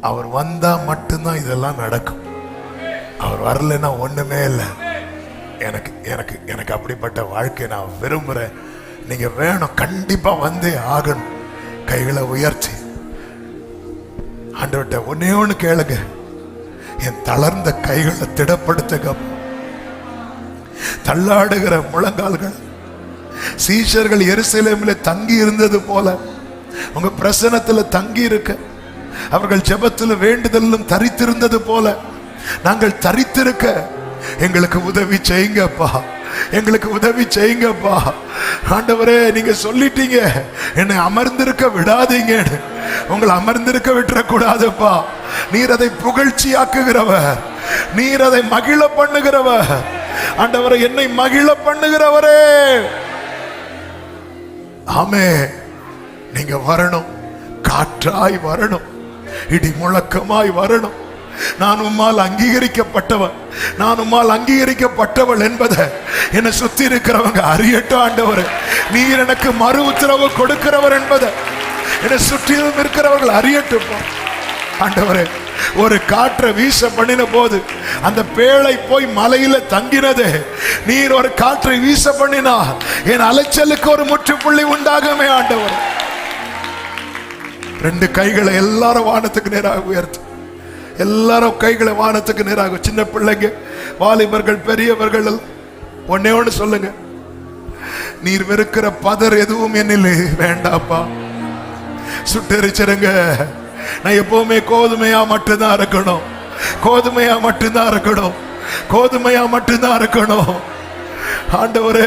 அவர் வந்தா மட்டும்தான் இதெல்லாம் நடக்கும். அவர் வரலன்னா ஒண்ணுமே இல்லை. எனக்கு எனக்கு எனக்கு அப்படிப்பட்ட வாழ்க்கை நான் விரும்புறேன். நீங்க வேணும், கண்டிப்பா வந்தே ஆகணும். கைகளை உயர்த்தி ஆண்டவர்ட்ட ஒன்னே ஒண்ணு கேளுங்க. என் தளர்ந்த கைகளை திடப்படுத்துக. தள்ளாடுகிற முழங்கால்கள் சீஷர்கள் எருசலேமிலே தங்கி இருந்தது போல உங்க பிரசன்னத்துல தங்கி இருக்க, அவர்கள் ஜெபத்துல வேண்டுதலும் தரித்திருந்தது போல நாங்கள் தரித்திருக்க எங்களுக்கு உதவி செய்யுங்கப்பா, எங்களுக்கு உதவி செய்யுங்கப்பா. ஆண்டவரே, நீங்க சொல்லிட்டீங்க என்னை அமர்ந்திருக்க விடாதீங்கன்னு. உங்களை அமர்ந்திருக்க விட்டுறக்கூடாதுப்பா. நீர் அதை புகழ்ச்சியாக்குகிறவர், நீர் அதை மகிழ பண்ணுகிறவர். ஆண்டவரே, என்னை மகிழ பண்ணுகிறவரே. ஆமே, நீங்க வரணும், காற்றாய் வரணும், இடி முழக்கமாய் வரணும். நான் உம்மால் அங்கீகரிக்கப்பட்டவன், நான் உம்மால் அங்கீகரிக்கப்பட்டவள் என்பதை என்னை சுத்தி இருக்கிறவங்க அறியட்டும். ஆண்டவர், நீர் எனக்கு மறு உத்தரவு கொடுக்கிறவர் என்பதை என்னை சுற்றிலும் இருக்கிறவர்கள் அறியட்டும். ஆண்டவரே, ஒரு காற்றை வீச பண்ணின போது அந்த பேழை போய் மலையில தங்கினது. நீர் ஒரு காற்றை வீச பண்ணினா என் அலைச்சலுக்கு ஒரு முற்றுப்புள்ளி உண்டாகுமே. ஆண்டவர், ரெண்டு கைகளை எல்லாரும் வானத்துக்கு நேராக உயர்த்து. எல்லாரும் கைகளை வானத்துக்கு நேராக. சின்ன பிள்ளைங்க, வாலிபர்கள், பெரியவர்கள், ஒன்னே ஒன்று சொல்லுங்க. நீர் வெறுக்கிற பதர் எதுவும் என்னில் வேண்டாப்பா. சுட்டெரிச்சிருங்க. நான் எப்பவுமே கோதுமையா மட்டும்தான் இருக்கணும், கோதுமையா மட்டும்தான் இருக்கணும், கோதுமையா மட்டும்தான் இருக்கணும். ஆண்டவரே,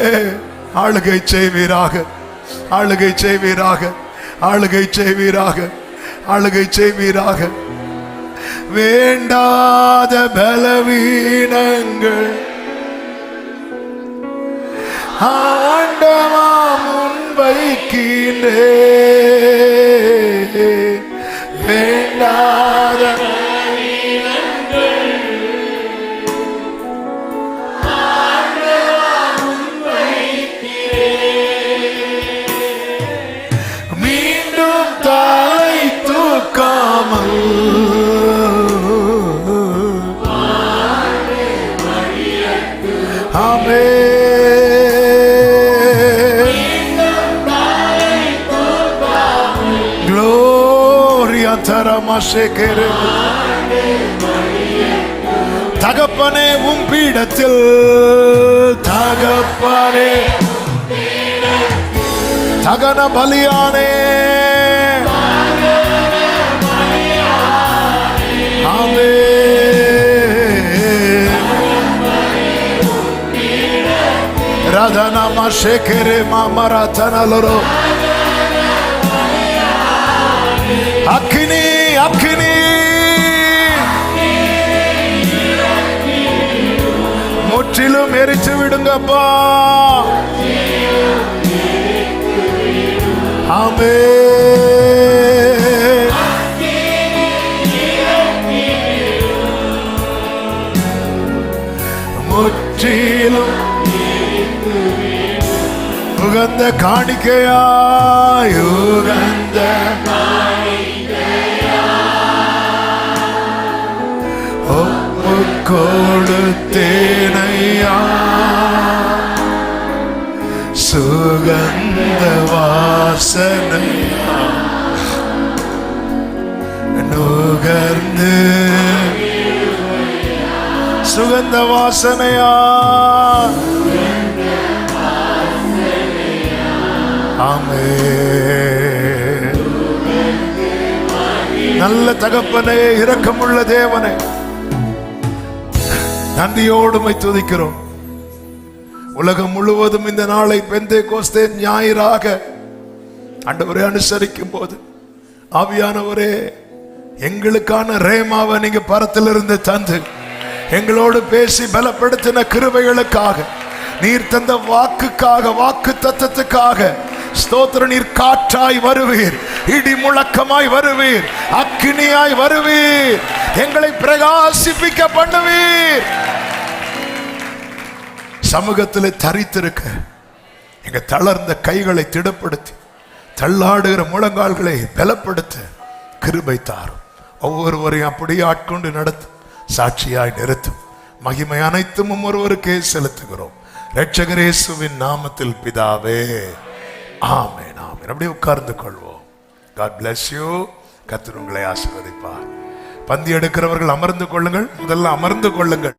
ஆளுகை செய்வீராக, ஆளுகை செய்வீராக, ஆளுகை செய்வீராக, ஆளுகை செய்வீராக. வேண்டாத பலவீனங்கள் ஆண்டவா முன்வைக்கின்றே. வேண்டாத மீண்டும் தாய் தூக்காமல் ஆமே. தகப்பனே, உம் பீடத்தில், தகப்பனே, தகன பலியானே. ஆமே. ரதனமா ஷேகரே மாமரதனலரோ. அக்கினி, அக்கினி, முற்றிலும் எரிச்சு விடுங்கப்பா. ஆமே. முற்றிலும் உகந்த காணிக்கையாய், உகந்த ஒப்பு கொடுத்தேனையா. சுகந்த வாசனையா நுகர்ந்து, சுகந்த வாசனையா. ஆமே. நல்ல தகப்பனே, இரக்கமுள்ள தேவனே, நன்றியோடு உம்மை துதிக்கிறோம். உலகம் முழுவதும் இந்த நாளை பெந்தேகோஸ்தே ஞாயிறாக ஆண்டவரே அனுசரிக்கும் போது, ஆவியானவரே, எங்களுக்கான ரேமாவை நீங்க பரத்திலிருந்து தந்து எங்களோடு பேசி பலப்படுத்தின கிருபைகளுக்காக, நீர் தந்த வாக்குக்காக, வாக்கு தத்தத்துக்காக ஸ்தோத்திர. நீர் காற்றாய் வருவீர், இடி முழக்கமாய் வருவீர், அக்கினியாய் வருவீர், எங்களை பிரகாசிப்பிக்க பண்ணுவீர். சமூகத்தில் தரித்திருக்க எங்க தளர்ந்த கைகளை திடப்படுத்தி, தள்ளாடுகிற முழங்கால்களை பலப்படுத்த கிருபை தாரும். ஒவ்வொருவரையும் அப்படியே ஆட்கொண்டு நடத்தும், சாட்சியாய் நிறுத்தும். மகிமை அனைத்தும் ஒருவருக்கே செலுத்துகிறோம், இரட்சகர் இயேசுவின் நாமத்தில் பிதாவே, ஆமென், ஆமென். அப்படியே உட்கார்ந்து கொள்வோம். God bless you. கர்த்தர் உங்களை ஆசீர்வதிப்பார். பந்தி எடுக்கிறவர்கள் அமர்ந்து கொள்ளுங்கள். முதல்ல அமர்ந்து கொள்ளுங்கள்.